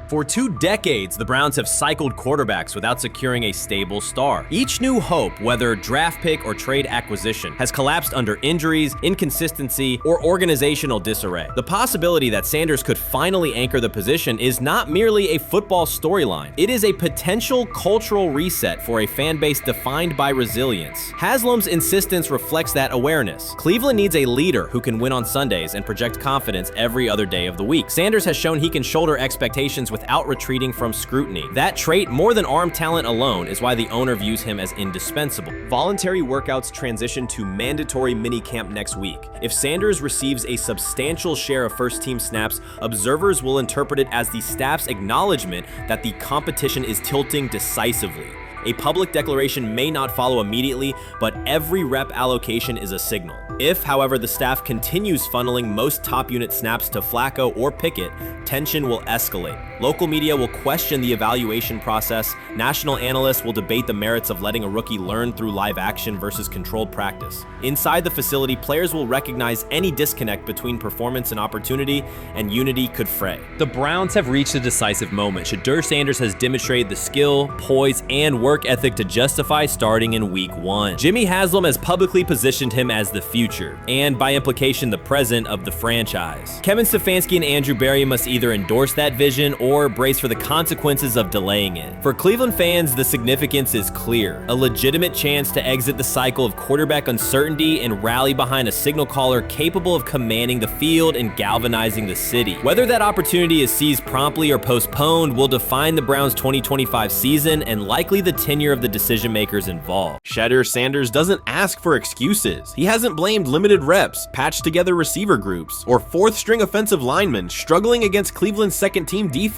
For 2 decades, the Browns have cycled quarterbacks without securing a stable star. Each new hope, whether draft pick or trade acquisition, has collapsed under injuries, inconsistency, or organizational disarray. The possibility that Sanders could finally anchor the position is not merely a football storyline. It is a potential cultural reset for a fan base defined by resilience. Haslam's insistence reflects that awareness. Cleveland needs a leader who can win on Sundays and project confidence every other day of the week. Sanders has shown he can shoulder expectations without retreating from scrutiny. That trait, more than arm talent alone, is why the owner views him as indispensable. Voluntary workouts transition to mandatory minicamp next week. If Sanders receives a substantial share of first-team snaps, observers will interpret it as the staff's acknowledgement that the competition is tilting decisively. A public declaration may not follow immediately, but every rep allocation is a signal. If, however, the staff continues funneling most top unit snaps to Flacco or Pickett, tension will escalate. Local media will question the evaluation process. National analysts will debate the merits of letting a rookie learn through live action versus controlled practice. Inside the facility, players will recognize any disconnect between performance and opportunity, and unity could fray. The Browns have reached a decisive moment. Shedeur Sanders has demonstrated the skill, poise, and work ethic to justify starting in week 1. Jimmy Haslam has publicly positioned him as the future, and by implication the present of the franchise. Kevin Stefanski and Andrew Barry must either endorse that vision or brace for the consequences of delaying it. For Cleveland fans, the significance is clear. A legitimate chance to exit the cycle of quarterback uncertainty and rally behind a signal caller capable of commanding the field and galvanizing the city. Whether that opportunity is seized promptly or postponed will define the Browns' 2025 season and likely the tenure of the decision makers involved. Shedeur Sanders doesn't ask for excuses. He hasn't blamed limited reps, patched together receiver groups, or fourth-string offensive linemen struggling against Cleveland's second-team defense.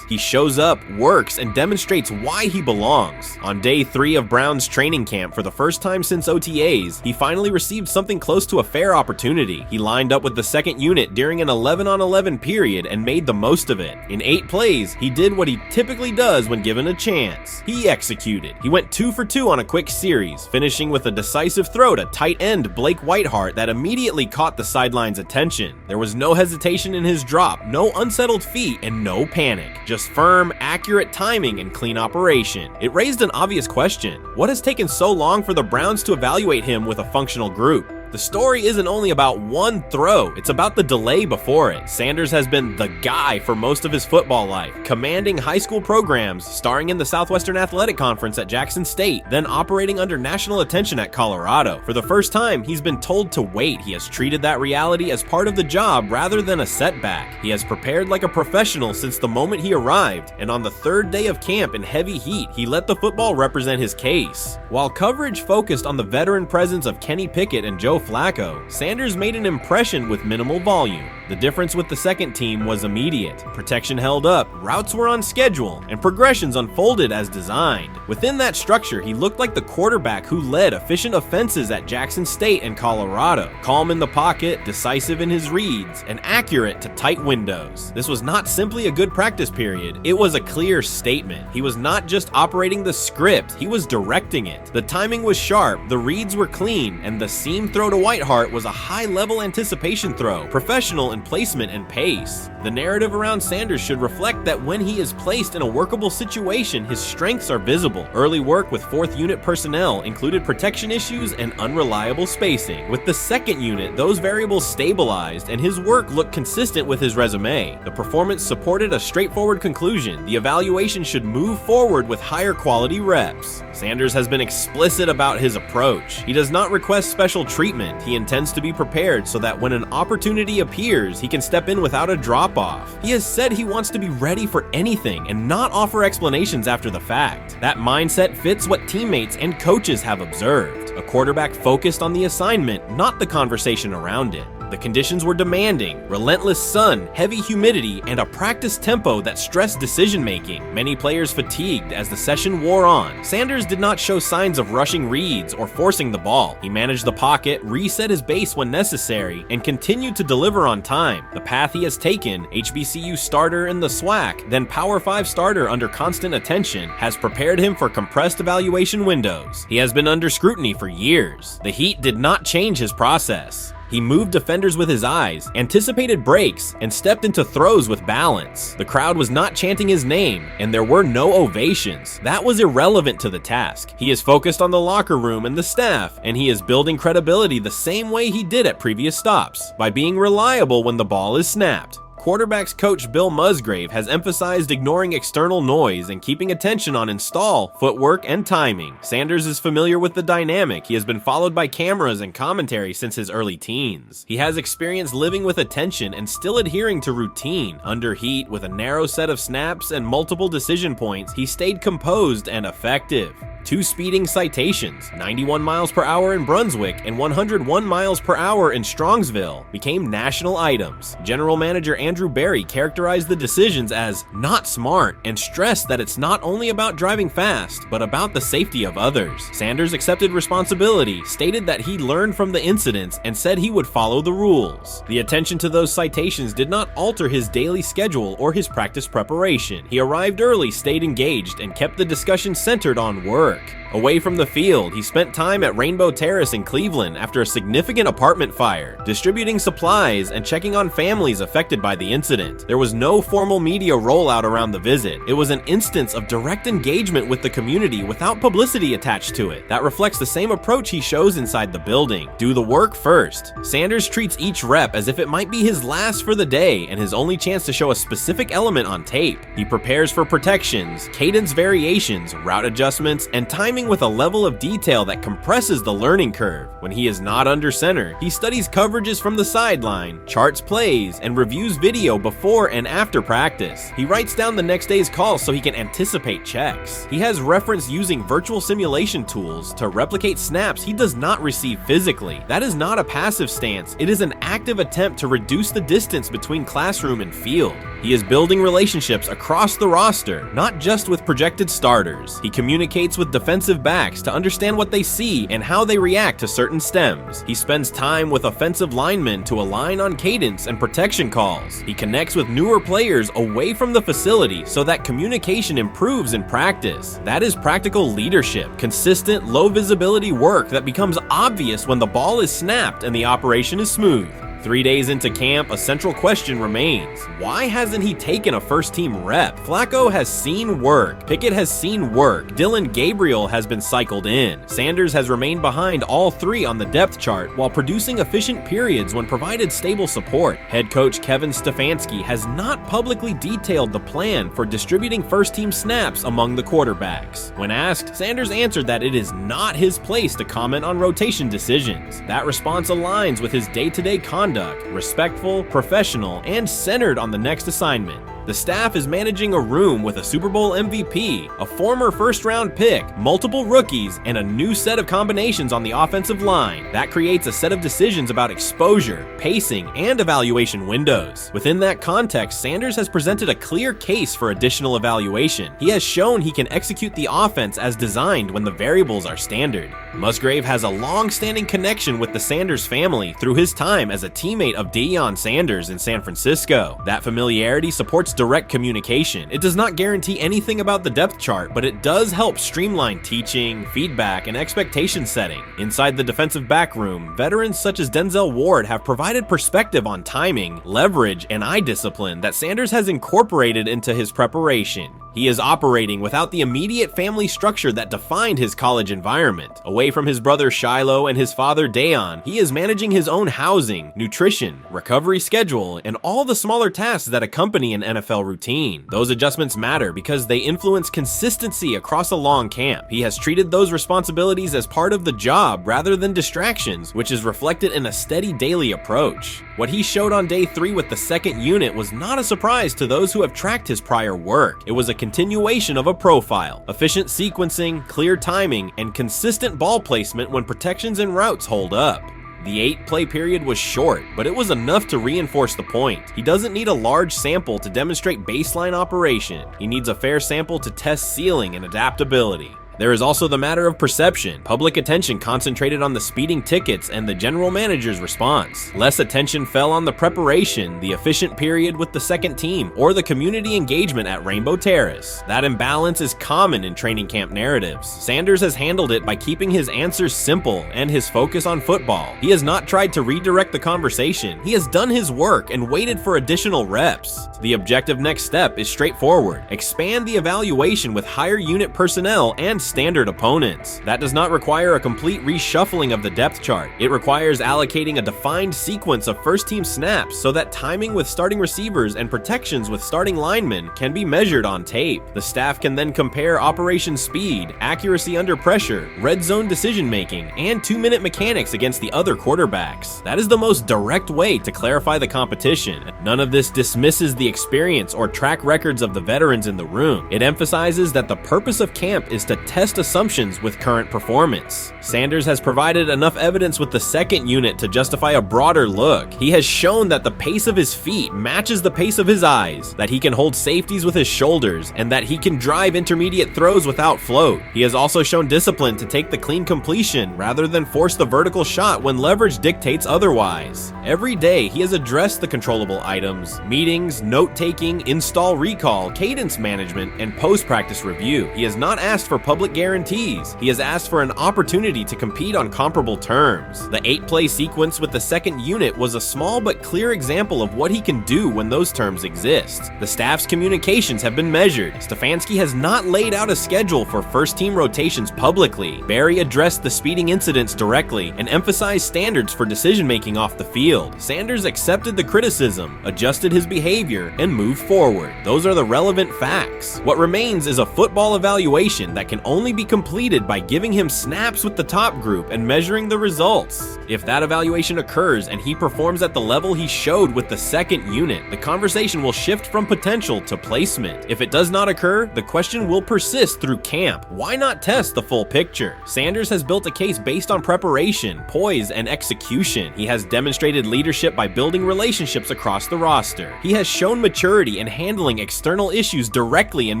He shows up, works, and demonstrates why he belongs. On day 3 of Browns training camp, for the first time since OTAs, he finally received something close to a fair opportunity. He lined up with the second unit during an 11-on-11 period and made the most of it. In 8 plays, he did what he typically does when given a chance. He executed. He went 2 for 2 on a quick series, finishing with a decisive throw to tight end Blake Whiteheart that immediately caught the sideline's attention. There was no hesitation in his drop, no unsettled feet, and no panic. Just firm, accurate timing and clean operation. It raised an obvious question. What has taken so long for the Browns to evaluate him with a functional group? The story isn't only about one throw, it's about the delay before it. Sanders has been the guy for most of his football life, commanding high school programs, starring in the Southwestern Athletic Conference at Jackson State, then operating under national attention at Colorado. For the first time, he's been told to wait. He has treated that reality as part of the job rather than a setback. He has prepared like a professional since the moment he arrived, and on the 3rd day of camp in heavy heat, he let the football represent his case. While coverage focused on the veteran presence of Kenny Pickett and Joe Flacco, Sanders made an impression with minimal volume. The difference with the second team was immediate. Protection held up, routes were on schedule, and progressions unfolded as designed. Within that structure, he looked like the quarterback who led efficient offenses at Jackson State and Colorado. Calm in the pocket, decisive in his reads, and accurate to tight windows. This was not simply a good practice period, it was a clear statement. He was not just operating the script, he was directing it. The timing was sharp, the reads were clean, and the seam throw to Whiteheart was a high-level anticipation throw, professional in placement and pace. The narrative around Sanders should reflect that when he is placed in a workable situation, his strengths are visible. Early work with 4th unit personnel included protection issues and unreliable spacing. With the 2nd unit, those variables stabilized and his work looked consistent with his resume. The performance supported a straightforward conclusion. The evaluation should move forward with higher quality reps. Sanders has been explicit about his approach. He does not request special treatment. He intends to be prepared so that when an opportunity appears, he can step in without a drop-off. He has said he wants to be ready for anything and not offer explanations after the fact. That mindset fits what teammates and coaches have observed. A quarterback focused on the assignment, not the conversation around it. The conditions were demanding, relentless sun, heavy humidity, and a practice tempo that stressed decision-making. Many players fatigued as the session wore on. Sanders did not show signs of rushing reads or forcing the ball. He managed the pocket, reset his base when necessary, and continued to deliver on time. The path he has taken, HBCU starter in the SWAC, then Power 5 starter under constant attention, has prepared him for compressed evaluation windows. He has been under scrutiny for years. The heat did not change his process. He moved defenders with his eyes, anticipated breaks, and stepped into throws with balance. The crowd was not chanting his name, and there were no ovations. That was irrelevant to the task. He is focused on the locker room and the staff, and he is building credibility the same way he did at previous stops, by being reliable when the ball is snapped. Quarterbacks coach Bill Musgrave has emphasized ignoring external noise and keeping attention on install, footwork, and timing. Sanders is familiar with the dynamic. He has been followed by cameras and commentary since his early teens. He has experience living with attention and still adhering to routine. Under heat, with a narrow set of snaps and multiple decision points, he stayed composed and effective. 2 speeding citations, 91 miles per hour in Brunswick and 101 miles per hour in Strongsville, became national items. General Manager Andrew Berry characterized the decisions as not smart and stressed that it's not only about driving fast, but about the safety of others. Sanders accepted responsibility, stated that he learned from the incidents, and said he would follow the rules. The attention to those citations did not alter his daily schedule or his practice preparation. He arrived early, stayed engaged, and kept the discussion centered on work. Away from the field, he spent time at Rainbow Terrace in Cleveland after a significant apartment fire, distributing supplies and checking on families affected by the incident. There was no formal media rollout around the visit. It was an instance of direct engagement with the community without publicity attached to it. That reflects the same approach he shows inside the building. Do the work first. Sanders treats each rep as if it might be his last for the day and his only chance to show a specific element on tape. He prepares for protections, cadence variations, route adjustments, and timing with a level of detail that compresses the learning curve. When he is not under center, he studies coverages from the sideline, charts plays, and reviews video before and after practice. He writes down the next day's calls so he can anticipate checks. He has referenced using virtual simulation tools to replicate snaps he does not receive physically. That is not a passive stance, it is an active attempt to reduce the distance between classroom and field. He is building relationships across the roster, not just with projected starters. He communicates with defensive backs to understand what they see and how they react to certain stems. He spends time with offensive linemen to align on cadence and protection calls. He connects with newer players away from the facility so that communication improves in practice. That is practical leadership, consistent, low visibility work that becomes obvious when the ball is snapped and the operation is smooth. 3 days into camp, a central question remains. Why hasn't he taken a first-team rep? Flacco has seen work. Pickett has seen work. Dillon Gabriel has been cycled in. Sanders has remained behind all 3 on the depth chart while producing efficient periods when provided stable support. Head coach Kevin Stefanski has not publicly detailed the plan for distributing first-team snaps among the quarterbacks. When asked, Sanders answered that it is not his place to comment on rotation decisions. That response aligns with his day-to-day conduct, respectful, professional, and centered on the next assignment. The staff is managing a room with a Super Bowl MVP, a former first-round pick, multiple rookies, and a new set of combinations on the offensive line. That creates a set of decisions about exposure, pacing, and evaluation windows. Within that context, Sanders has presented a clear case for additional evaluation. He has shown he can execute the offense as designed when the variables are standard. Musgrave has a long-standing connection with the Sanders family through his time as a teammate of Deion Sanders in San Francisco. That familiarity supports direct communication. It does not guarantee anything about the depth chart, but it does help streamline teaching, feedback, and expectation setting. Inside the defensive back room, veterans such as Denzel Ward have provided perspective on timing, leverage, and eye discipline that Sanders has incorporated into his preparation. He is operating without the immediate family structure that defined his college environment. Away from his brother Shiloh and his father Deion, he is managing his own housing, nutrition, recovery schedule, and all the smaller tasks that accompany an NFL routine. Those adjustments matter because they influence consistency across a long camp. He has treated those responsibilities as part of the job rather than distractions, which is reflected in a steady daily approach. What he showed on day 3 with the second unit was not a surprise to those who have tracked his prior work. It was a continuation of a profile, efficient sequencing, clear timing, and consistent ball placement when protections and routes hold up. The 8-play period was short, but it was enough to reinforce the point. He doesn't need a large sample to demonstrate baseline operation. He needs a fair sample to test ceiling and adaptability. There is also the matter of perception. Public attention concentrated on the speeding tickets and the general manager's response. Less attention fell on the preparation, the efficient period with the second team, or the community engagement at Rainbow Terrace. That imbalance is common in training camp narratives. Sanders has handled it by keeping his answers simple and his focus on football. He has not tried to redirect the conversation. He has done his work and waited for additional reps. The objective next step is straightforward. Expand the evaluation with higher unit personnel and standard opponents. That does not require a complete reshuffling of the depth chart. It requires allocating a defined sequence of first-team snaps so that timing with starting receivers and protections with starting linemen can be measured on tape. The staff can then compare operation speed, accuracy under pressure, red zone decision-making, and 2-minute mechanics against the other quarterbacks. That is the most direct way to clarify the competition. None of this dismisses the experience or track records of the veterans in the room. It emphasizes that the purpose of camp is to test assumptions with current performance. Sanders has provided enough evidence with the second unit to justify a broader look. He has shown that the pace of his feet matches the pace of his eyes, that he can hold safeties with his shoulders, and that he can drive intermediate throws without float. He has also shown discipline to take the clean completion rather than force the vertical shot when leverage dictates otherwise. Every day, he has addressed the controllable items, meetings, note-taking, install recall, cadence management, and post-practice review. He has not asked for public guarantees. He has asked for an opportunity to compete on comparable terms. The 8-play sequence with the second unit was a small but clear example of what he can do when those terms exist. The staff's communications have been measured. Stefanski has not laid out a schedule for first-team rotations publicly. Barry addressed the speeding incidents directly and emphasized standards for decision-making off the field. Sanders accepted the criticism, adjusted his behavior, and moved forward. Those are the relevant facts. What remains is a football evaluation that can only be completed by giving him snaps with the top group and measuring the results. If that evaluation occurs and he performs at the level he showed with the second unit, the conversation will shift from potential to placement. If it does not occur, the question will persist through camp. Why not test the full picture? Sanders has built a case based on preparation, poise, and execution. He has demonstrated leadership by building relationships across the roster. He has shown maturity in handling external issues directly and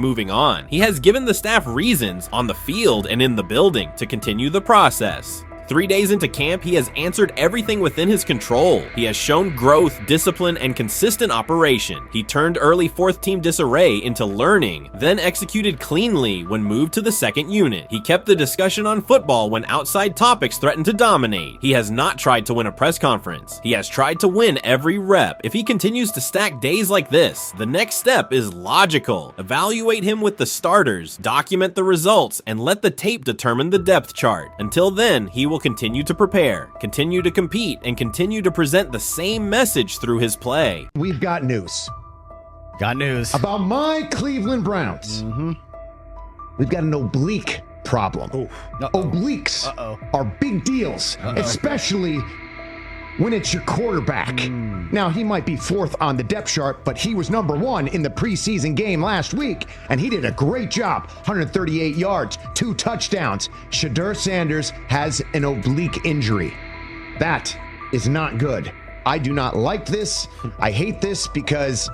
moving on. He has given the staff reasons on the field and in the building to continue the process. 3 days into camp, he has answered everything within his control. He has shown growth, discipline, and consistent operation. He turned early fourth-team disarray into learning, then executed cleanly when moved to the second unit. He kept the discussion on football when outside topics threatened to dominate. He has not tried to win a press conference. He has tried to win every rep. If he continues to stack days like this, the next step is logical. Evaluate him with the starters, document the results, and let the tape determine the depth chart. Until then, he will continue to prepare, continue to compete, and continue to present the same message through his play. We've got news. Got news. About my Cleveland Browns. We've got an oblique problem. Obliques are big deals, especially when it's your quarterback. Now, he might be fourth on the depth chart, but he was number one in the preseason game last week, and he did a great job. 138 yards, 2 touchdowns. Shedeur Sanders has an oblique injury. That is not good. I do not like this. I hate this because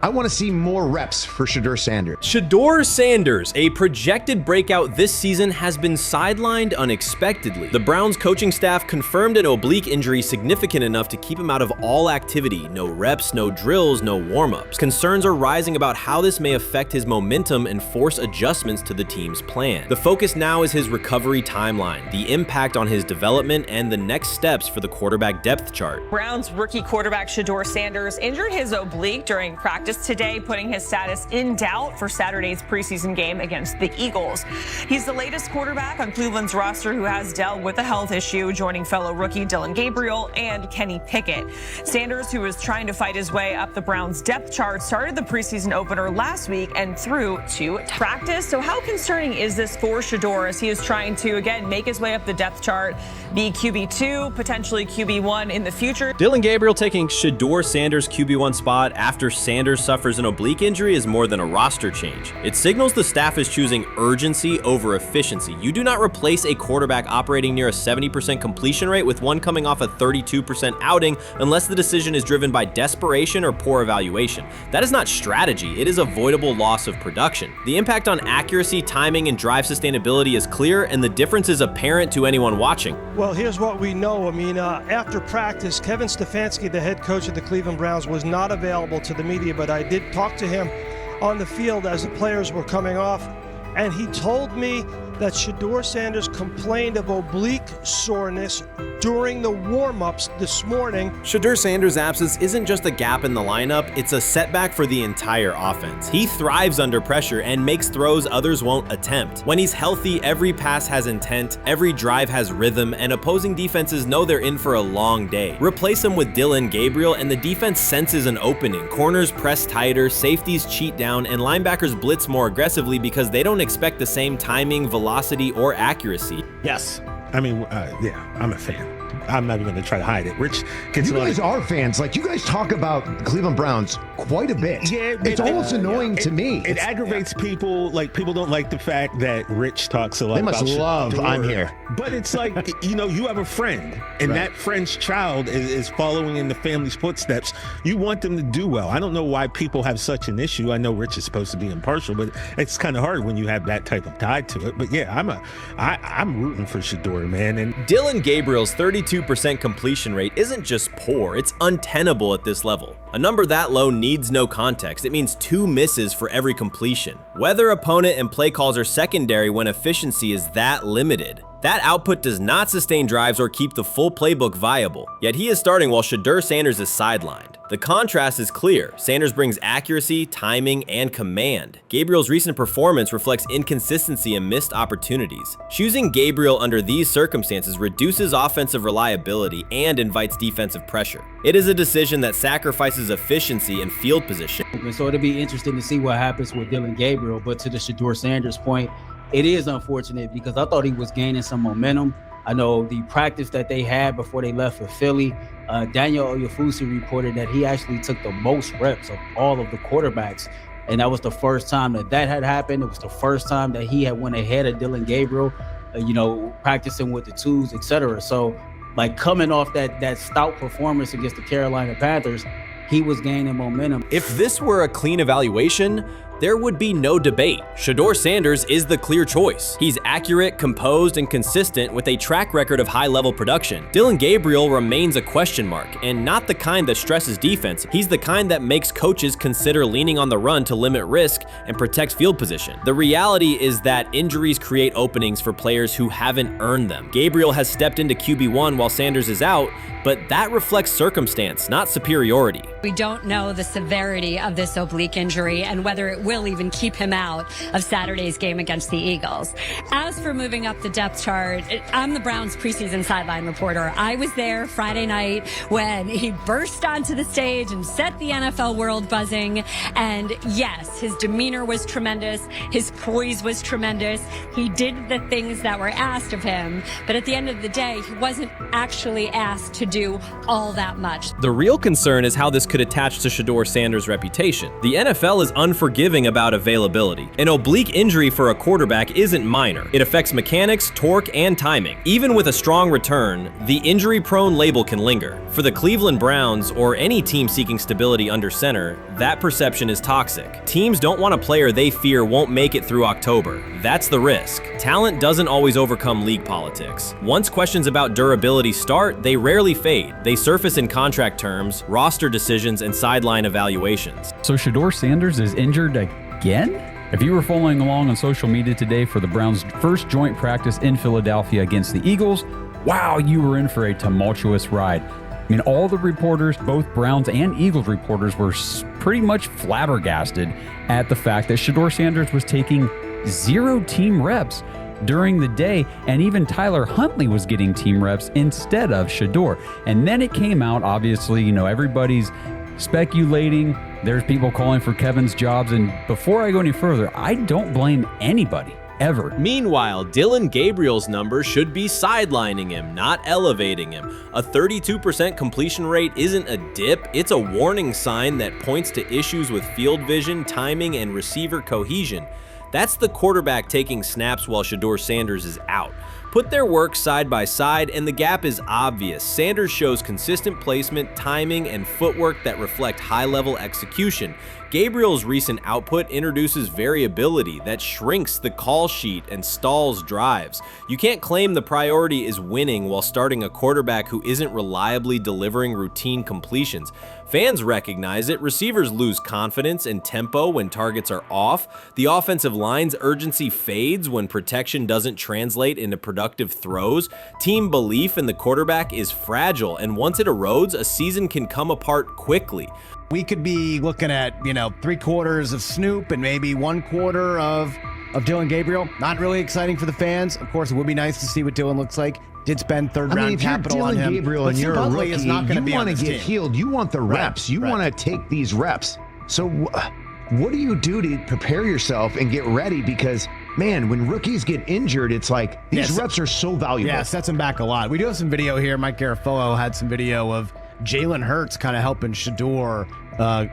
I want to see more reps for Shedeur Sanders. Shedeur Sanders, a projected breakout this season, has been sidelined unexpectedly. The Browns coaching staff confirmed an oblique injury significant enough to keep him out of all activity. No reps, no drills, no warm-ups. Concerns are rising about how this may affect his momentum and force adjustments to the team's plan. The focus now is his recovery timeline, the impact on his development, and the next steps for the quarterback depth chart. Browns rookie quarterback Shedeur Sanders injured his oblique during practice today, putting his status in doubt for Saturday's preseason game against the Eagles. He's the latest quarterback on Cleveland's roster who has dealt with a health issue, joining fellow rookie Dillon Gabriel and Kenny Pickett. Sanders, who is trying to fight his way up the Browns depth chart, started the preseason opener last week and threw to practice. So how concerning is this for Shedeur as he is trying to, again, make his way up the depth chart, be QB2, potentially QB1 in the future? Dillon Gabriel taking Shedeur Sanders' QB1 spot after Sanders suffers an oblique injury is more than a roster change. It signals the staff is choosing urgency over efficiency. You do not replace a quarterback operating near a 70% completion rate with one coming off a 32% outing unless the decision is driven by desperation or poor evaluation. That is not strategy, it is avoidable loss of production. The impact on accuracy, timing, and drive sustainability is clear, and the difference is apparent to anyone watching. Well, here's what we know. I mean, after practice, Kevin Stefanski, the head coach of the Cleveland Browns, was not available to the media, but I did talk to him on the field as the players were coming off, and he told me that Shedeur Sanders complained of oblique soreness during the warm-ups this morning. Shedeur Sanders' absence isn't just a gap in the lineup, it's a setback for the entire offense. He thrives under pressure and makes throws others won't attempt. When he's healthy, every pass has intent, every drive has rhythm, and opposing defenses know they're in for a long day. Replace him with Dillon Gabriel and the defense senses an opening. Corners press tighter, safeties cheat down, and linebackers blitz more aggressively because they don't expect the same timing, velocity, or accuracy. Yes. I mean, yeah, I'm a fan. I'm not even going to try to hide it. Rich gets You guys are fans. Like, you guys talk about the Cleveland Browns quite a bit. Yeah, it's almost annoying to me. It aggravates people. Like, people don't like the fact that Rich talks a lot They about must love Shedeur. I'm here. But it's like, you know, you have a friend, and Right. that friend's child is following in the family's footsteps. You want them to do well. I don't know why people have such an issue. I know Rich is supposed to be impartial, but it's kind of hard when you have that type of tie to it. But yeah, I'm rooting for Shedeur, man. And Dillon Gabriel's 32% completion rate isn't just poor, it's untenable at this level. A number that low needs no context. It means 2 misses for every completion. Weather, opponent, and play calls are secondary when efficiency is that limited. That output does not sustain drives or keep the full playbook viable, yet he is starting while Shedeur Sanders is sidelined. The contrast is clear. Sanders brings accuracy, timing, and command. Gabriel's recent performance reflects inconsistency and missed opportunities. Choosing Gabriel under these circumstances reduces offensive reliability and invites defensive pressure. It is a decision that sacrifices efficiency and field position. So it'll be interesting to see what happens with Dillon Gabriel, but to the Shedeur Sanders point, it is unfortunate because I thought he was gaining some momentum. I know the practice that they had before they left for Philly, Daniel Oyefusi reported that he actually took the most reps of all of the quarterbacks. And that was the first time that had happened. It was the first time that he had went ahead of Dillon Gabriel, practicing with the twos, etc. So, like, coming off that stout performance against the Carolina Panthers, he was gaining momentum. If this were a clean evaluation, there would be no debate. Shedeur Sanders is the clear choice. He's accurate, composed, and consistent with a track record of high-level production. Dillon Gabriel remains a question mark, and not the kind that stresses defense. He's the kind that makes coaches consider leaning on the run to limit risk and protect field position. The reality is that injuries create openings for players who haven't earned them. Gabriel has stepped into QB1 while Sanders is out, but that reflects circumstance, not superiority. We don't know the severity of this oblique injury and whether it will even keep him out of Saturday's game against the Eagles. As for moving up the depth chart, I'm the Browns preseason sideline reporter. I was there Friday night when he burst onto the stage and set the NFL world buzzing. And yes, his demeanor was tremendous. His poise was tremendous. He did the things that were asked of him. But at the end of the day, he wasn't actually asked to do all that much. The real concern is how this could attach to Shedeur Sanders' reputation. The NFL is unforgiving about availability. An oblique injury for a quarterback isn't minor. It affects mechanics, torque, and timing. Even with a strong return, the injury-prone label can linger. For the Cleveland Browns, or any team seeking stability under center, that perception is toxic. Teams don't want a player they fear won't make it through October. That's the risk. Talent doesn't always overcome league politics. Once questions about durability start, they rarely fade. They surface in contract terms, roster decisions, and sideline evaluations. So Shedeur Sanders is injured again? If you were following along on social media today for the Browns' first joint practice in Philadelphia against the Eagles, wow, you were in for a tumultuous ride. I mean, all the reporters, both Browns and Eagles reporters, were pretty much flabbergasted at the fact that Shedeur Sanders was taking 0 team reps during the day, and even Tyler Huntley was getting team reps instead of Shedeur. And then it came out, obviously, everybody's speculating. There's people calling for Kevin's jobs. And before I go any further, I don't blame anybody, ever. Meanwhile, Dillon Gabriel's numbers should be sidelining him, not elevating him. A 32% completion rate isn't a dip, it's a warning sign that points to issues with field vision, timing, and receiver cohesion. That's the quarterback taking snaps while Shedeur Sanders is out. Put their work side by side and the gap is obvious. Sanders shows consistent placement, timing, and footwork that reflect high-level execution. Gabriel's recent output introduces variability that shrinks the call sheet and stalls drives. You can't claim the priority is winning while starting a quarterback who isn't reliably delivering routine completions. Fans recognize it, receivers lose confidence and tempo when targets are off, the offensive line's urgency fades when protection doesn't translate into productive throws, team belief in the quarterback is fragile, and once it erodes, a season can come apart quickly. We could be looking at, 3/4 of Snoop and maybe 1/4 of Dillon Gabriel. Not really exciting for the fans. Of course, it would be nice to see what Dillon looks like. Did spend third-round capital on him. Gabriel and you're a rookie, is not going to be you on want to this get team. healed. You want the reps. You want to take these reps. So what do you do to prepare yourself and get ready? Because, man, when rookies get injured, it's like these reps are so valuable. Yeah, sets him back a lot. We do have some video here. Mike Garafolo had some video of Jalen Hurts kind of helping Shedeur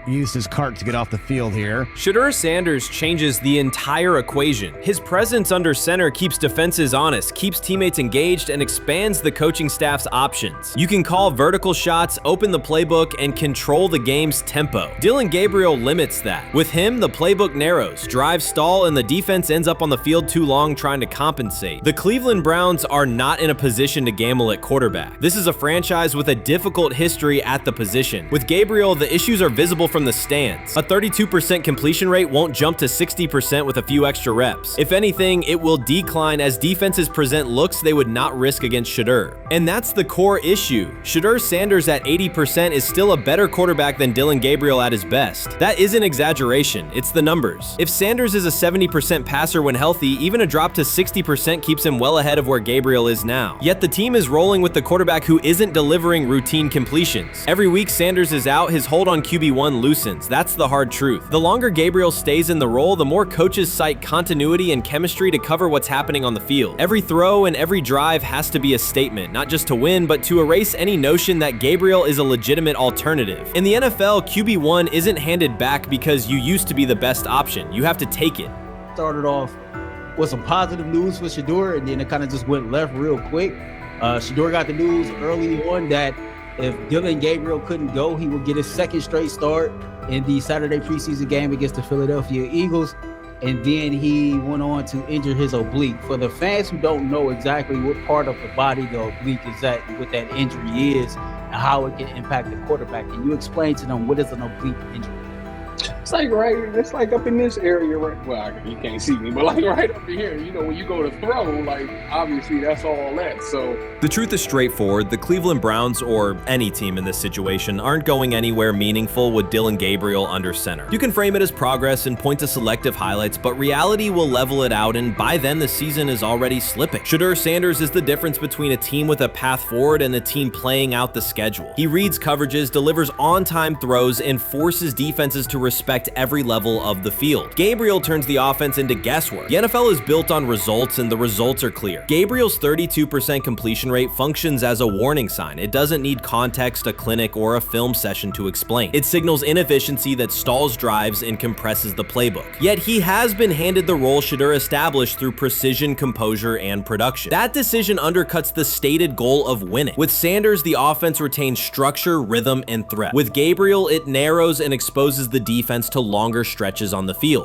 use his cart to get off the field here. Shedeur Sanders changes the entire equation. His presence under center keeps defenses honest, keeps teammates engaged, and expands the coaching staff's options. You can call vertical shots, open the playbook, and control the game's tempo. Dillon Gabriel limits that. With him, the playbook narrows, drives stall, and the defense ends up on the field too long trying to compensate. The Cleveland Browns are not in a position to gamble at quarterback. This is a franchise with a difficult history at the position. With Gabriel, the issues are visible from the stands. A 32% completion rate won't jump to 60% with a few extra reps. If anything, it will decline as defenses present looks they would not risk against Shedeur. And that's the core issue. Shedeur Sanders at 80% is still a better quarterback than Dillon Gabriel at his best. That isn't exaggeration, it's the numbers. If Sanders is a 70% passer when healthy, even a drop to 60% keeps him well ahead of where Gabriel is now. Yet the team is rolling with the quarterback who isn't delivering routine completions. Every week Sanders is out, his hold on QB1 loosens. That's the hard truth. The longer Gabriel stays in the role, the more coaches cite continuity and chemistry to cover what's happening on the field. Every throw and every drive has to be a statement, not just to win, but to erase any notion that Gabriel is a legitimate alternative. In the NFL, QB1 isn't handed back because you used to be the best option. You have to take it. Started off with some positive news for Shedeur, and then it kind of just went left real quick. Shedeur got the news early on that if Dillon Gabriel couldn't go, he would get his second straight start in the Saturday preseason game against the Philadelphia Eagles. And then he went on to injure his oblique. For the fans who don't know exactly what part of the body the oblique is at, what that injury is, and how it can impact the quarterback, can you explain to them what is an oblique injury? It's like up in this area, right? Well, you can't see me, but like right up in here, you know, when you go to throw, like obviously that's all that. So the truth is straightforward. The Cleveland Browns, or any team in this situation, aren't going anywhere meaningful with Dillon Gabriel under center. You can frame it as progress and point to selective highlights, but reality will level it out, and by then the season is already slipping. Shedeur Sanders is the difference between a team with a path forward and a team playing out the schedule. He reads coverages, delivers on-time throws, and forces defenses to respect every level of the field. Gabriel turns the offense into guesswork. The NFL is built on results, and the results are clear. Gabriel's 32% completion rate functions as a warning sign. It doesn't need context, a clinic, or a film session to explain. It signals inefficiency that stalls drives and compresses the playbook. Yet he has been handed the role Shedeur established through precision, composure, and production. That decision undercuts the stated goal of winning. With Sanders, the offense retains structure, rhythm, and threat. With Gabriel, it narrows and exposes the defense to longer stretches on the field.